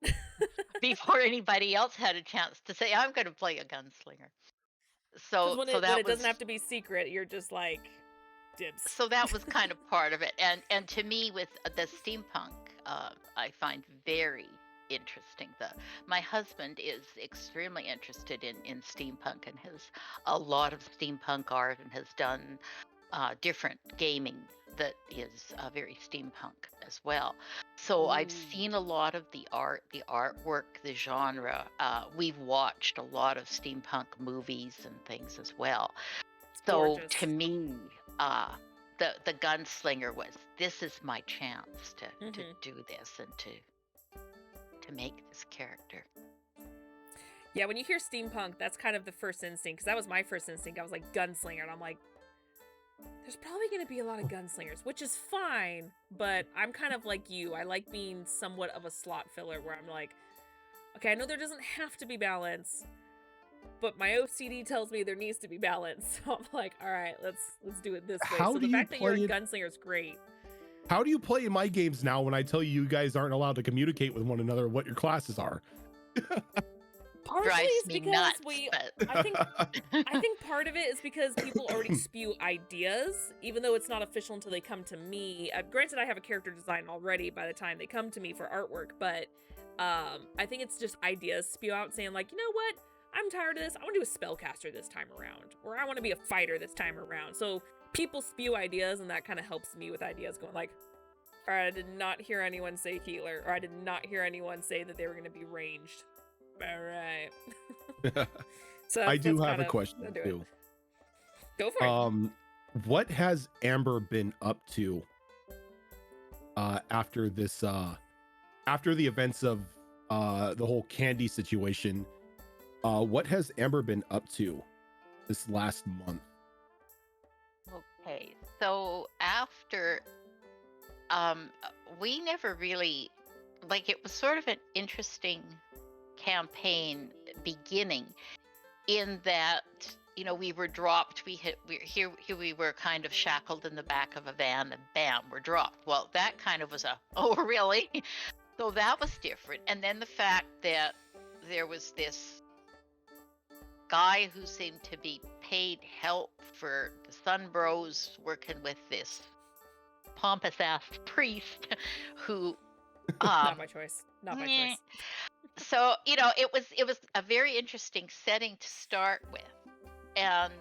before anybody else had a chance to say I'm going to play a gunslinger. Because So when it doesn't have to be secret, you're just like dibs. that was kind of part of it, and to me, with the steampunk, I find very interesting. My husband is extremely interested in steampunk and has a lot of steampunk art and has done different gaming that is very steampunk as well. So I've Ooh. seen a lot of the artwork, the genre. We've watched a lot of steampunk movies and things as well. So Gorgeous. to me, the gunslinger this is my chance to do this and to make this character. Yeah, when you hear steampunk, that's kind of the first instinct, because that was my first instinct. I was like, gunslinger, and I'm like, there's probably going to be a lot of gunslingers, which is fine, but I'm kind of like you. I like being somewhat of a slot filler, where I'm like, okay, I know there doesn't have to be balance, but my OCD tells me there needs to be balance. So I'm like, all right, let's do it this way. How So do the you fact that you're a play it? gunslinger is great. How do you play in my games now when I tell you guys aren't allowed to communicate with one another what your classes are? Partially Drives it's me because nuts, I think part of it is because people already spew ideas, even though it's not official until they come to me. Granted, I have a character design already by the time they come to me for artwork, but I think it's just ideas spew out saying like, you know what? I'm tired of this. I want to do a spellcaster this time around, or I want to be a fighter this time around. So people spew ideas, and that kind of helps me with ideas going like, all right, I did not hear anyone say healer, or I did not hear anyone say that they were going to be ranged. All right. So I do have kind a of question how to do it. too. Go for it. What has Amber been up to after this after the events of the whole candy situation? What has Amber been up to this last month? Okay, so after we never really, like, it was sort of an interesting campaign beginning, in that we were dropped. Here we were kind of shackled in the back of a van, and bam, we're dropped. Well, that kind of was oh really. So that was different. And then the fact that there was this guy who seemed to be paid help for the Sunbros, working with this pompous ass priest who Not by choice. Not by choice. So it was a very interesting setting to start with, and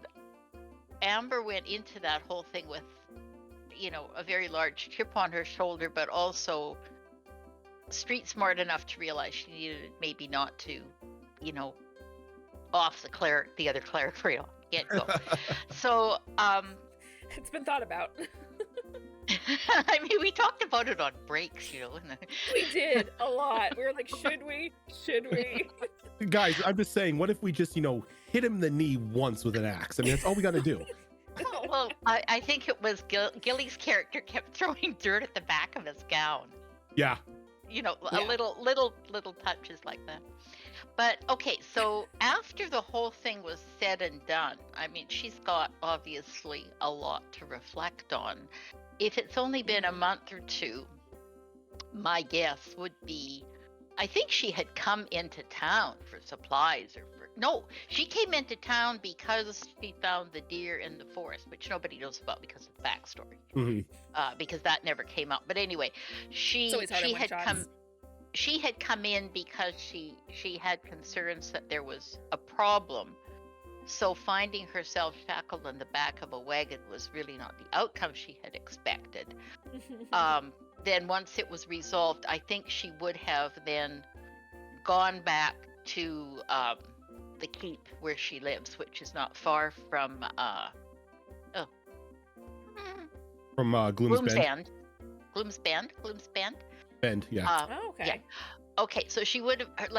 Amber went into that whole thing with a very large chip on her shoulder, but also street smart enough to realize she needed maybe not to off the other cleric right off the get-go. So It's been thought about. I mean, we talked about it on breaks, We did a lot. We were like, should we? Should we? Guys, I'm just saying, what if we just, hit him in the knee once with an axe? I mean, that's all we got to do. Well, I think it was Gilly's character kept throwing dirt at the back of his gown. Yeah. A little touches like that. But okay, so after the whole thing was said and done, I mean, she's got obviously a lot to reflect on. If it's only been a month or two, my guess would be, I think she had come into town for supplies no, she came into town because she found the deer in the forest, which nobody knows about because of the backstory, because that never came out. But anyway, It's always hard in one shots. she had come in because she had concerns that there was a problem. So finding herself shackled in the back of a wagon was really not the outcome she had expected. Then once it was resolved, I think she would have then gone back to the keep where she lives, which is not far from From Gloom's Bend. Gloom's Bend. Bend, yeah. Oh, okay. Yeah. Okay, so she would have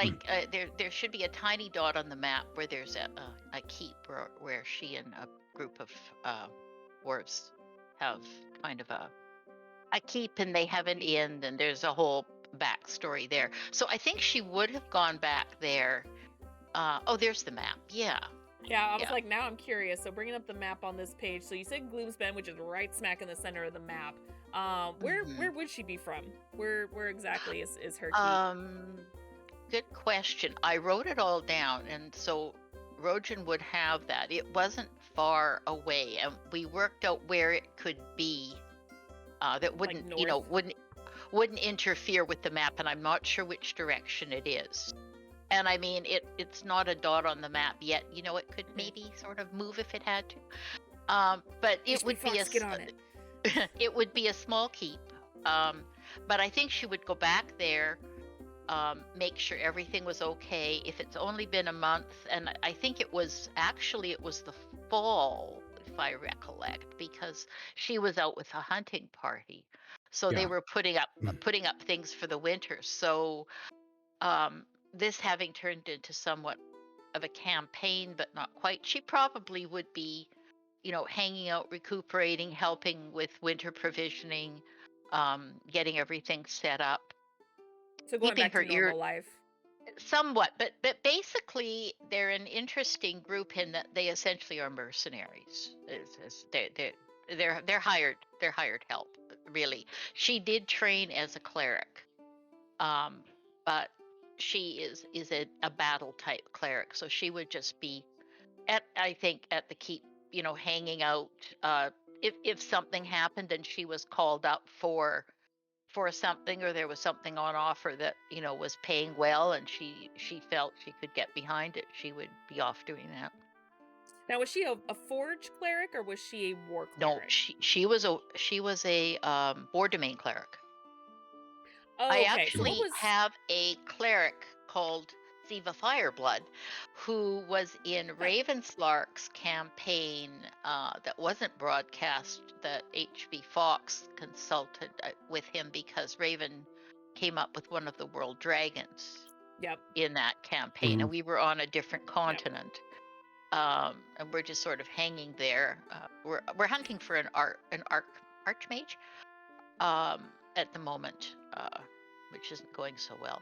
there should be a tiny dot on the map where there's a keep where she and a group of dwarves have kind of a keep, and they have an inn, and there's a whole backstory there. So I think she would have gone back there. Oh, there's the map. Yeah. Yeah, I was like, now I'm curious. So bringing up the map on this page. So you said Gloom's Bend, which is right smack in the center of the map. Where would she be from? Where exactly is her keep? Good question. I wrote it all down, and so Rhojin would have that. It wasn't far away, and we worked out where it could be. That wouldn't, Like wouldn't interfere with the map, and I'm not sure which direction it is. And I mean, it's not a dot on the map yet. It could maybe sort of move if it had to. But it would be get on it. it would be a small keep. But I think she would go back there, make sure everything was okay. If it's only been a month, and I think it was the fall, if I recollect, because she was out with a hunting party, so they were putting up things for the winter. So this having turned into somewhat of a campaign, but not quite, she probably would be, hanging out, recuperating, helping with winter provisioning, getting everything set up. So going back to normal life. Somewhat, but basically they're an interesting group in that they essentially are mercenaries. They're hired help, really. She did train as a cleric, but she is a battle type cleric, so she would just be at the keep, hanging out. If something happened and she was called up for something, or there was something on offer that was paying well, and she felt she could get behind it, she would be off doing that. Now, was she a forge cleric, or was she a war cleric? No, she was a war domain cleric. Oh, I okay. actually have a cleric called Seeva Fyreblood, who was in Ravenslark's campaign that wasn't broadcast, that HB Fox consulted with him because Raven came up with one of the world dragons in that campaign, and we were on a different continent. And we're just sort of hanging there. We're hunting for an archmage at the moment, which isn't going so well.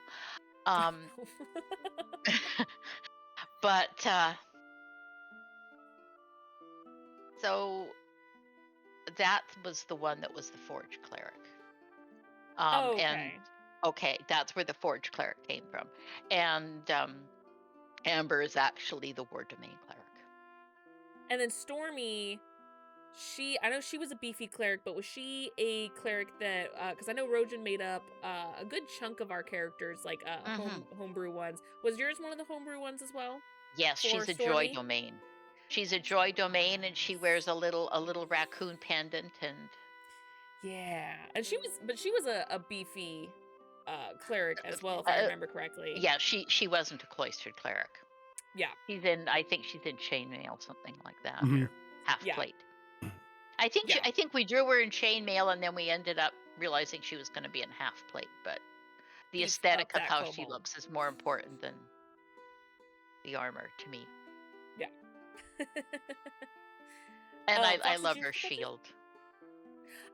But so that was the one that was the forge cleric. And that's where the forge cleric came from. And Amber is actually the war domain cleric. And then Stormy, I know she was a beefy cleric, but was she a cleric that, because I know Rhojin made up a good chunk of our characters, like homebrew ones. Was yours one of the homebrew ones as well? Yes, she's a joy domain. She's a joy domain, and she wears a little raccoon pendant, and and she was a beefy cleric as well, if I remember correctly. Yeah, she wasn't a cloistered cleric. Yeah, I think she's in chainmail, something like that, or half plate. I think we drew her in chainmail, and then we ended up realizing she was going to be in half plate. But the aesthetic of how she looks is more important than the armor to me. Yeah. And I love her shield.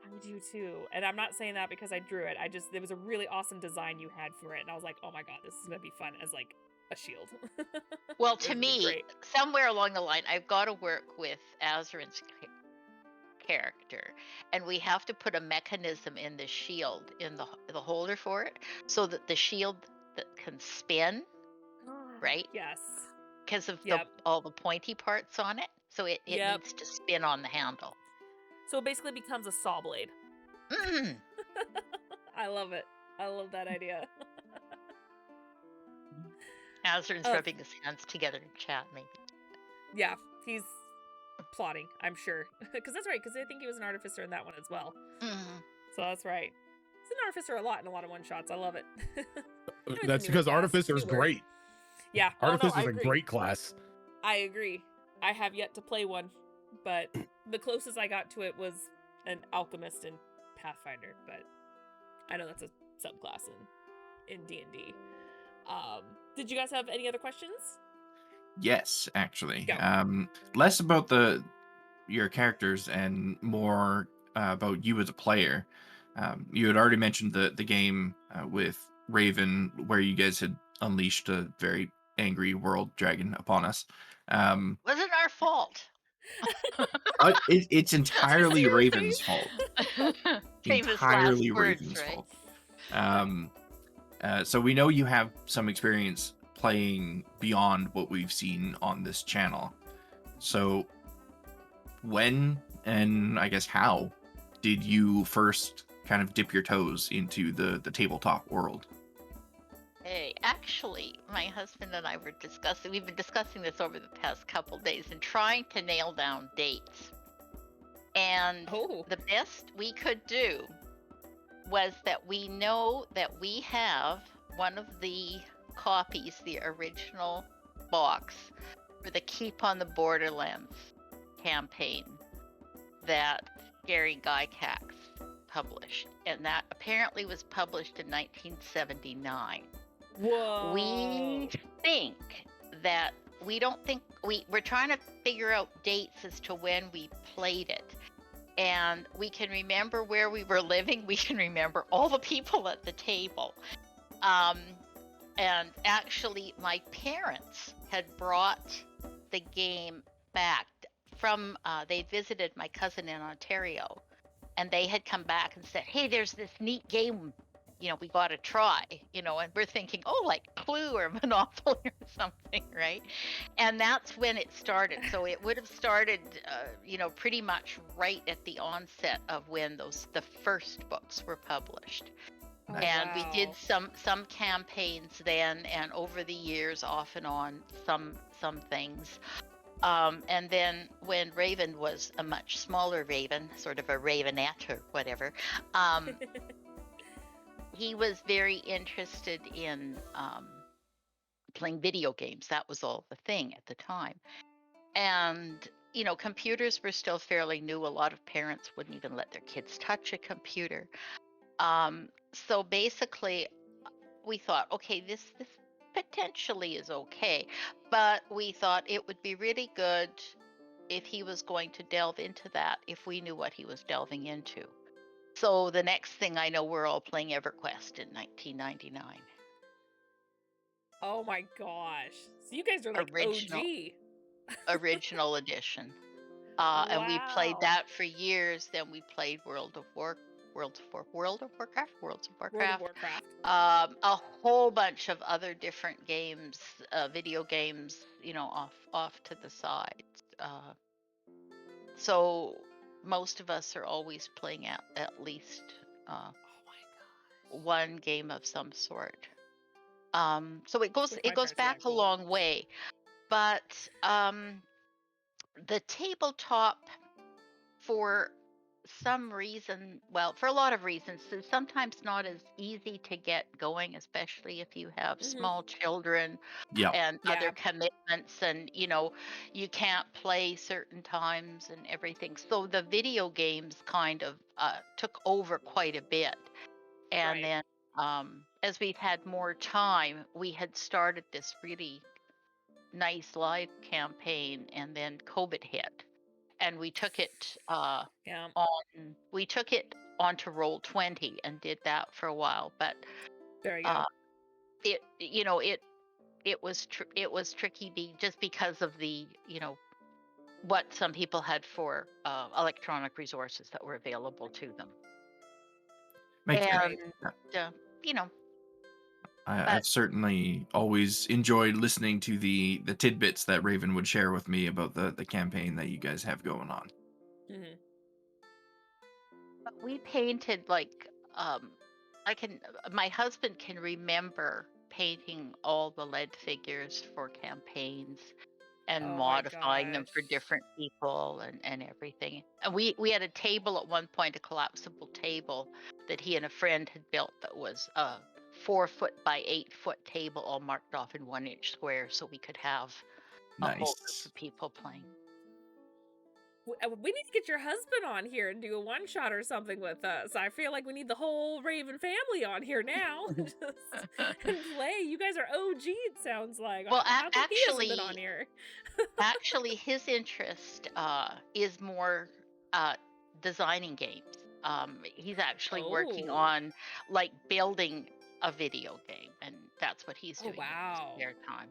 I do too. And I'm not saying that because I drew it. There was a really awesome design you had for it, and I was like, oh my god, this is gonna be fun as like a shield. Well, It to would be me, great. somewhere along the line, I've got to work with Azarin's character, and we have to put a mechanism in the shield in the holder for it, so that the shield that can spin, right? Yes. Because of Yep. all the pointy parts on it, so it Yep. needs to spin on the handle. So it basically becomes a saw blade. Mm. I love it. I love that idea. Azarin's Oh. rubbing his hands together in chat, maybe. Yeah, he's plotting, I'm sure. Because that's right, because I think he was an artificer in that one as well. Mm. So that's right. He's an artificer a lot in a lot of one-shots. I love it. That's because Artificer's great. Yeah. Artificer's I a agree. great class. I agree. I have yet to play one, but the closest I got to it was an alchemist in Pathfinder, but I know that's a subclass in D&D. Did you guys have any other questions? Yes, actually. Go. Less about your characters and more about you as a player. You had already mentioned the game with Raven, where you guys had unleashed a very angry world dragon upon us. Wasn't our fault. It's entirely Seriously? Raven's fault. Famous Entirely last words, Raven's right? fault. So we know you have some experience playing beyond what we've seen on this channel. So when, and I guess how, did you first kind of dip your toes into the tabletop world? Hey, actually, my husband and I were we've been discussing this over the past couple days and trying to nail down dates. And the best we could do was that we know that we have one of the copies, the original box for the Keep on the Borderlands campaign that Gary Gygax published. And that apparently was published in 1979. Whoa. We think that we're trying to figure out dates as to when we played it. And we can remember where we were living. We can remember all the people at the table. And actually, my parents had brought the game back from, they visited my cousin in Ontario. And they had come back and said, hey, there's this neat game, we got to try, and we're thinking, oh, like Clue or Monopoly or something, right? And that's when it started. So it would have started, pretty much right at the onset of when the first books were published. Oh, And wow. we did some campaigns then, and over the years, off and on, some things. And then when Raven was a much smaller Raven, sort of a Ravenette or whatever, he was very interested in playing video games. That was all the thing at the time. And, computers were still fairly new. A lot of parents wouldn't even let their kids touch a computer. So basically, we thought, okay, this potentially is okay. But we thought it would be really good if he was going to delve into that, if we knew what he was delving into. So the next thing I know, we're all playing EverQuest in 1999. Oh my gosh. So you guys are like Original edition. Wow. And we played that for years. Then we played World of Warcraft. A whole bunch of other different games, video games, off to the side. So most of us are always playing at least one game of some sort. So it goes back a long way. But the tabletop, for some reason, for a lot of reasons, is sometimes not as easy to get going, especially if you have small children and other commitments, and you can't play certain times and everything. So the video games kind of took over quite a bit. And then as we've had more time, we had started this really nice live campaign, and then COVID hit, and we took it onto Roll20 and did that for a while. But there you go. it it was tricky just because of the what some people had for electronic resources that were available to them. Makes sense. And you know, I've certainly always enjoyed listening to the tidbits that Raven would share with me about the campaign that you guys have going on. Mhm. but we painted like my husband can remember painting all the lead figures for campaigns and Oh my modifying them for gosh. different people and everything. And we had a table at one point, a collapsible table that he and a friend had built that was a 4-foot by 8-foot table, all marked off in 1-inch squares, so we could have a whole group Nice. of people playing. We need to get your husband on here and do a one-shot or something with us. I feel like we need the whole Raven family on here now just, and play. You guys are OG, it sounds like. Well, How come he hasn't been on here? actually, his interest is more designing games. He's actually working Oh. on like building a video game, and that's what he's Oh, doing wow. in his spare time.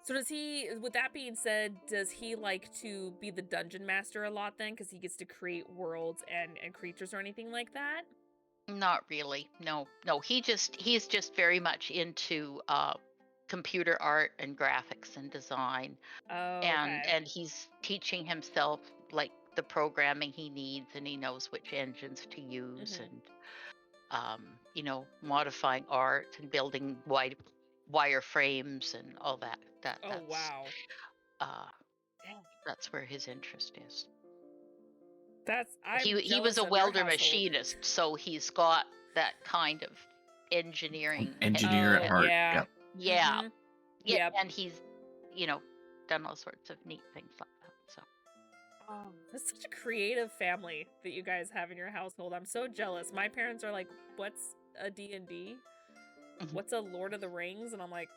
So does he, with that being said, does he like to be the dungeon master a lot then? Because he gets to create worlds and creatures or anything like that? Not really. No. He's just very much into computer art and graphics and design, Oh, and okay. he's teaching himself like the programming he needs, and he knows which engines to use, Mhm. and modifying art and building wireframes and all that. Oh, That's wow. uh, Dang. that's where his interest is. I'm He was jealous a of your welder household. machinist, so he's got that kind of engineering. Engineer at Oh, heart. yeah. Yep. Yeah, Mhm. yeah, Yep. and he's done all sorts of neat things like that. So Oh, that's such a creative family that you guys have in your household. I'm so jealous. My parents are like, "What's a D&D? Mhm. What's a Lord of the Rings?" And I'm like,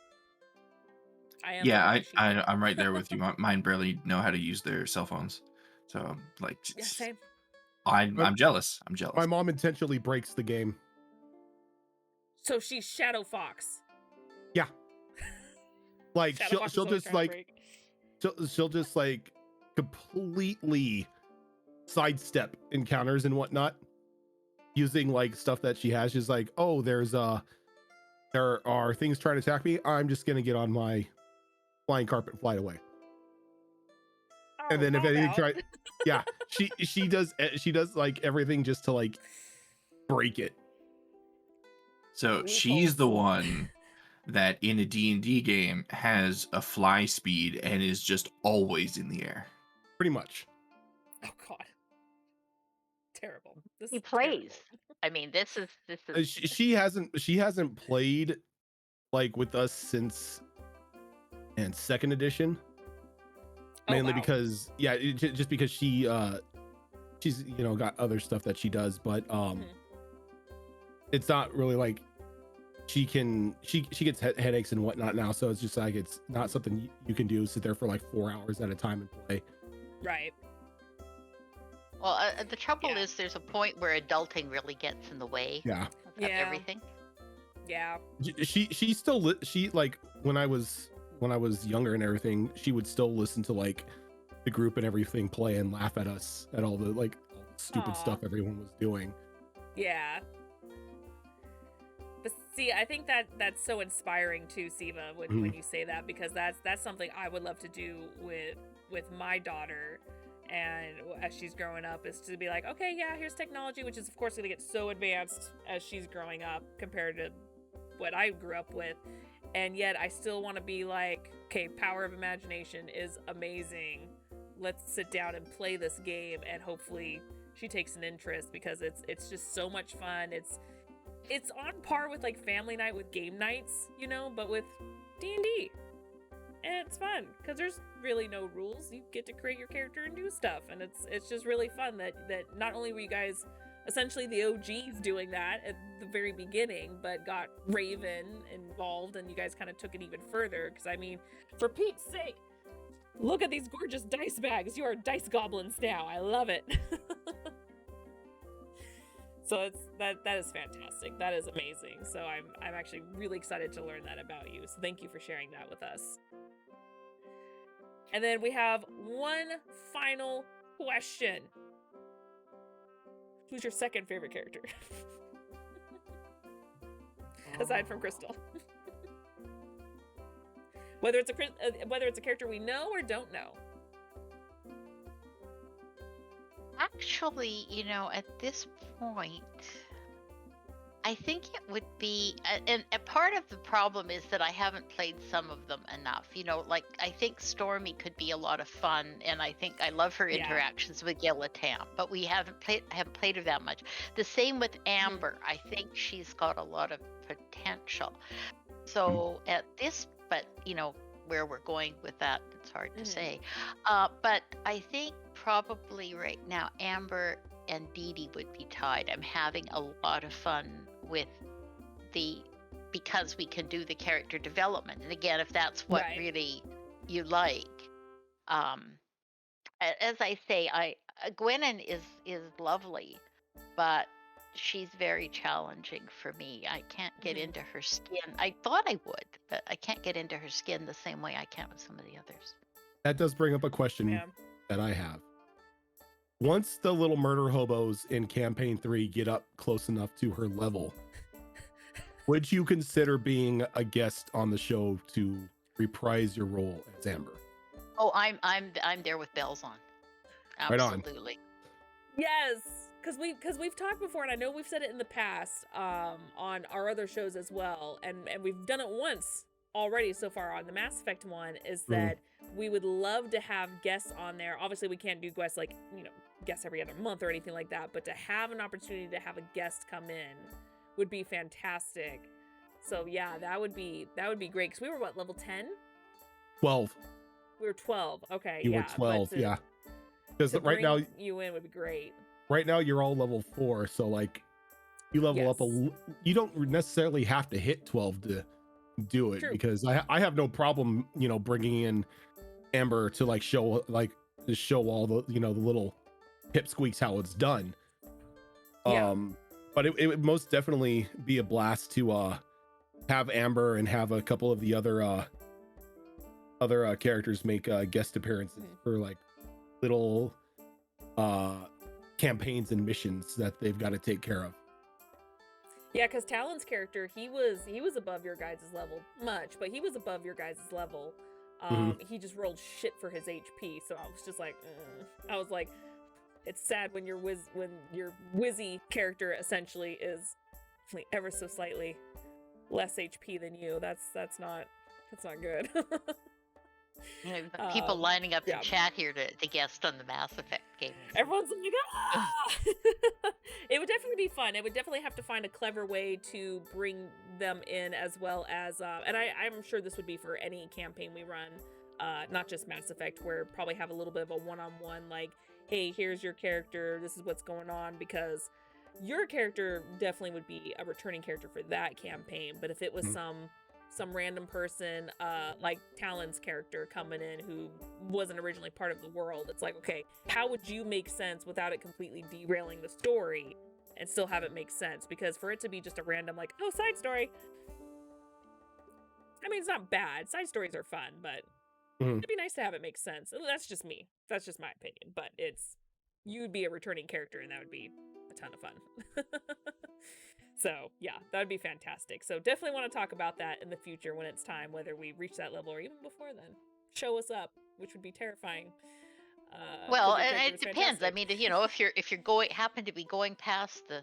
I am Yeah, the sheep. I'm right there with you. Mine barely know how to use their cell phones, so like, Yeah, same. I'm jealous. I'm jealous. My mom intentionally breaks the game. So she's Shadow Fox. Yeah. Like Shadow Fox is she'll always just trying to like break. she'll just like completely sidestep encounters and whatnot using like stuff that she has. She's like, oh, there are things trying to attack me. I'm just gonna get on my flying carpet and fly away. Oh, And then if cop anything out. try, yeah, she does like everything just to like break it. So Loophole she's the slut. one that in a D&D game has a fly speed and is just always in the air. Pretty much. Oh God. Terrible. This he is plays. terrible. I mean, this is She hasn't played like with us since second edition. Oh, Mainly wow. because just because she's got other stuff that she does, but Mhm. it's not really like she gets headaches and whatnot now, so it's just like it's not something you can do, sit there for like 4 hours at a time and play. Right. well. The trouble Yeah. is, there's a point where adulting really gets in the way Yeah, of Yeah. everything. Yeah. she still she like when I was younger and everything, she would still listen to like the group and everything play and laugh at us at all the like stupid Aw. stuff everyone was doing. Yeah. But see, I think that's so inspiring too, Seeva, when you say that, because that's something I would love to do with my daughter, and as she's growing up, is to be like, okay, yeah, here's technology, which is of course going to get so advanced as she's growing up compared to what I grew up with, and yet I still want to be like, okay, power of imagination is amazing. Let's sit down and play this game, and hopefully she takes an interest, because it's just so much fun. It's on par with like family night with game nights, but with D&D. And it's fun because there's really no rules. You get to create your character and do stuff, and it's just really fun that not only were you guys essentially the OGs doing that at the very beginning, but got Raven involved, and you guys kind of took it even further, because I mean, for Pete's sake, look at these gorgeous dice bags. You are dice goblins now. I love it. So it's that is fantastic. That is amazing. So I'm actually really excited to learn that about you. So thank you for sharing that with us. And then we have one final question. Who's your second favorite character? Aside from Crystal. whether it's a character we know or don't know. Actually, at this point, I think it would be, and a part of the problem is that I haven't played some of them enough. Like I think Stormy could be a lot of fun, and I think I love her Yeah. interactions with Gillitam, but we haven't played her that much. The same with Amber. I think she's got a lot of potential. So at this, but where we're going with that, it's hard to say. But I think probably right now Amber and Dee Dee would be tied. I'm having a lot of fun with because we can do the character development. And again, if that's what Right. really you like, as I say, Gwennon is lovely, but she's very challenging for me. I can't get into her skin. I thought I would, but I can't get into her skin the same way I can with some of the others. That does bring up a question Yeah. that I have. Once the little murder hobos in campaign 3 get up close enough to her level, would you consider being a guest on the show to reprise your role as Amber? Oh, I'm there with bells on. Right on. Absolutely. Yes, because we've talked before, and I know we've said it in the past on our other shows as well, and we've done it once already so far on the Mass Effect one, is that we would love to have guests on there. Obviously, we can't do guests guests every other month or anything like that, but to have an opportunity to have a guest come in would be fantastic. So yeah, that would be great, because we were what, level 10? 12. We were 12. Okay, You yeah. were 12, yeah. Because To right now, bring you in would be great. right now you're all level 4, so like you level up you don't necessarily have to hit 12 to do it. True. Because I have no problem bringing in Amber to show all the the little pipsqueaks how it's done. Yeah. But it would most definitely be a blast to have Amber and have a couple of the other characters make guest appearances for little campaigns and missions that they've got to take care of. Yeah, because Talon's character, he was above your guys' level much, but he was above your guys' level. He just rolled shit for his HP, so I was just like, I was like, it's sad when your Wizzy character essentially is ever so slightly less HP than you. That's not good. People lining up in chat here to guest on the Mass Effect game. Everyone's like, ah! It would definitely be fun. It would definitely have to find a clever way to bring them in, as well as, and I'm sure this would be for any campaign we run, not just Mass Effect, where probably have a little bit of a one-on-one, like, hey, here's your character, this is what's going on, because your character definitely would be a returning character for that campaign. But if it was some random person, like Talon's character coming in who wasn't originally part of the world, it's like, okay, how would you make sense without it completely derailing the story and still have it make sense? Because for it to be just a random, like, oh, side story, I mean, it's not bad. Side stories are fun, but it'd be nice to have it make sense. That's just me. That's just my opinion. But you'd be a returning character, and that would be a ton of fun. So yeah, that would be fantastic. So definitely want to talk about that in the future when it's time, whether we reach that level or even before then. Show us up, which would be terrifying. Well, and it depends. I mean, if you're happen to be going past the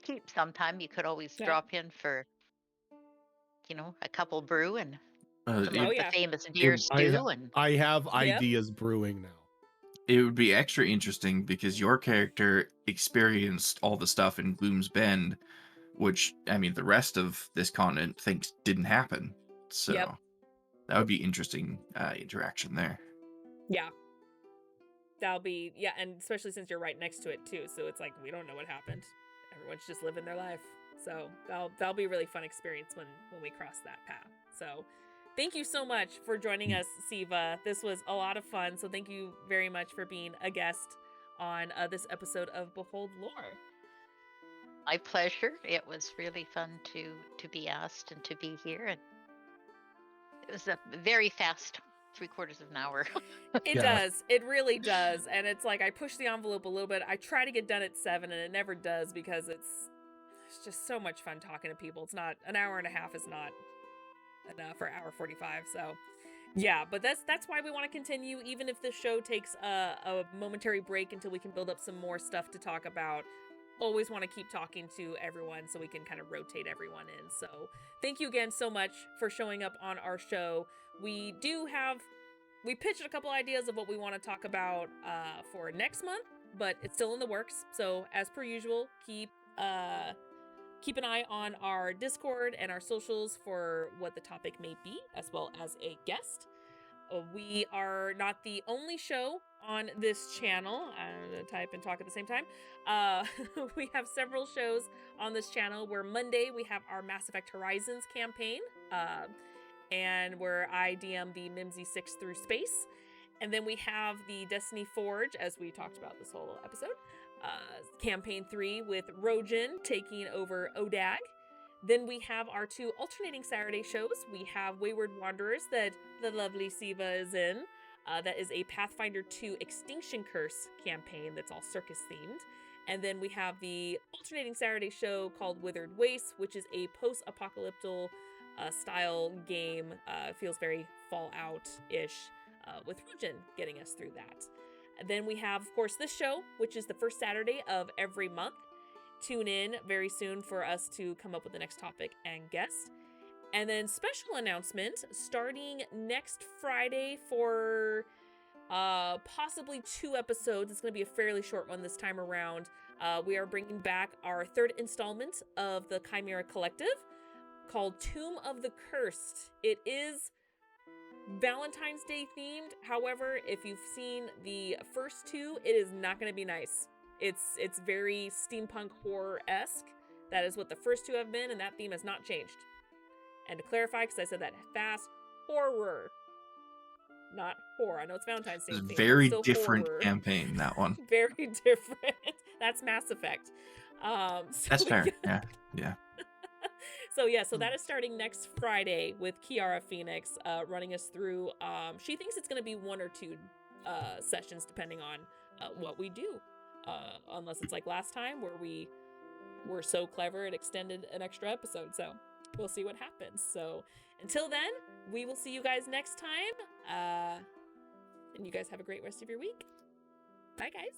keep sometime, you could always drop in for a couple brew and the famous deer stew. I have ideas brewing now. It would be extra interesting because your character experienced all the stuff in Gloom's Bend, which, I mean, the rest of this continent thinks didn't happen. So that would be interesting interaction there. Yeah. That'll be, and especially since you're right next to it too. So it's like, we don't know what happened. Everyone's just living their life. So that'll be a really fun experience when we cross that path. So thank you so much for joining us, Seeva. This was a lot of fun. So thank you very much for being a guest on this episode of Behold Lore. My pleasure. It was really fun to be asked and to be here, and it was a very fast 3/4 of an hour. It Yeah. does. It really does. And it's like I push the envelope a little bit. I try to get done at 7 and it never does because it's just so much fun talking to people. It's not an hour and a half is not enough for hour 45. So yeah, but that's why we want to continue, even if the show takes a momentary break until we can build up some more stuff to talk about. Always want to keep talking to everyone so we can kind of rotate everyone in. So thank you again so much for showing up on our show. We pitched a couple ideas of what we want to talk about for next month, but it's still in the works. So as per usual, keep an eye on our Discord and our socials for what the topic may be, as well as a guest. We are not the only show on this channel. I'm going to type and talk at the same time. We have several shows on this channel where Monday we have our Mass Effect Horizons campaign, and where I DM the Mimsy 6 through space. And then we have the Destiny Forge, as we talked about this whole episode, campaign 3 with Rhojin taking over Odag. Then we have our 2 alternating Saturday shows. We have Wayward Wanderers that the lovely Seeva is in. That is a Pathfinder 2 Extinction Curse campaign that's all circus themed. And then we have the alternating Saturday show called Withered Waste, which is a post-apocalyptic style game. Feels very Fallout-ish, with Rhojin getting us through that. And then we have, of course, this show, which is the first Saturday of every month. Tune in very soon for us to come up with the next topic and guest. And then special announcement, starting next Friday for possibly 2 episodes. It's going to be a fairly short one this time around. We are bringing back our 3rd installment of the Chimera Collective called Tomb of the Cursed. It is Valentine's Day themed. However, if you've seen the first 2, it is not going to be nice. It's very steampunk horror-esque. That is what the first 2 have been, and that theme has not changed. And to clarify, because I said that fast, horror, not horror. I know it's Valentine's Day It's a theme, very still different horror. campaign, that one. Very different. That's Mass Effect. That's fair. Yeah. So that is starting next Friday with Kiara Phoenix running us through. She thinks it's going to be 1 or 2 sessions depending on what we do. Unless it's like last time where we were so clever it extended an extra episode. So we'll see what happens. So until then, we will see you guys next time. And you guys have a great rest of your week. Bye, guys.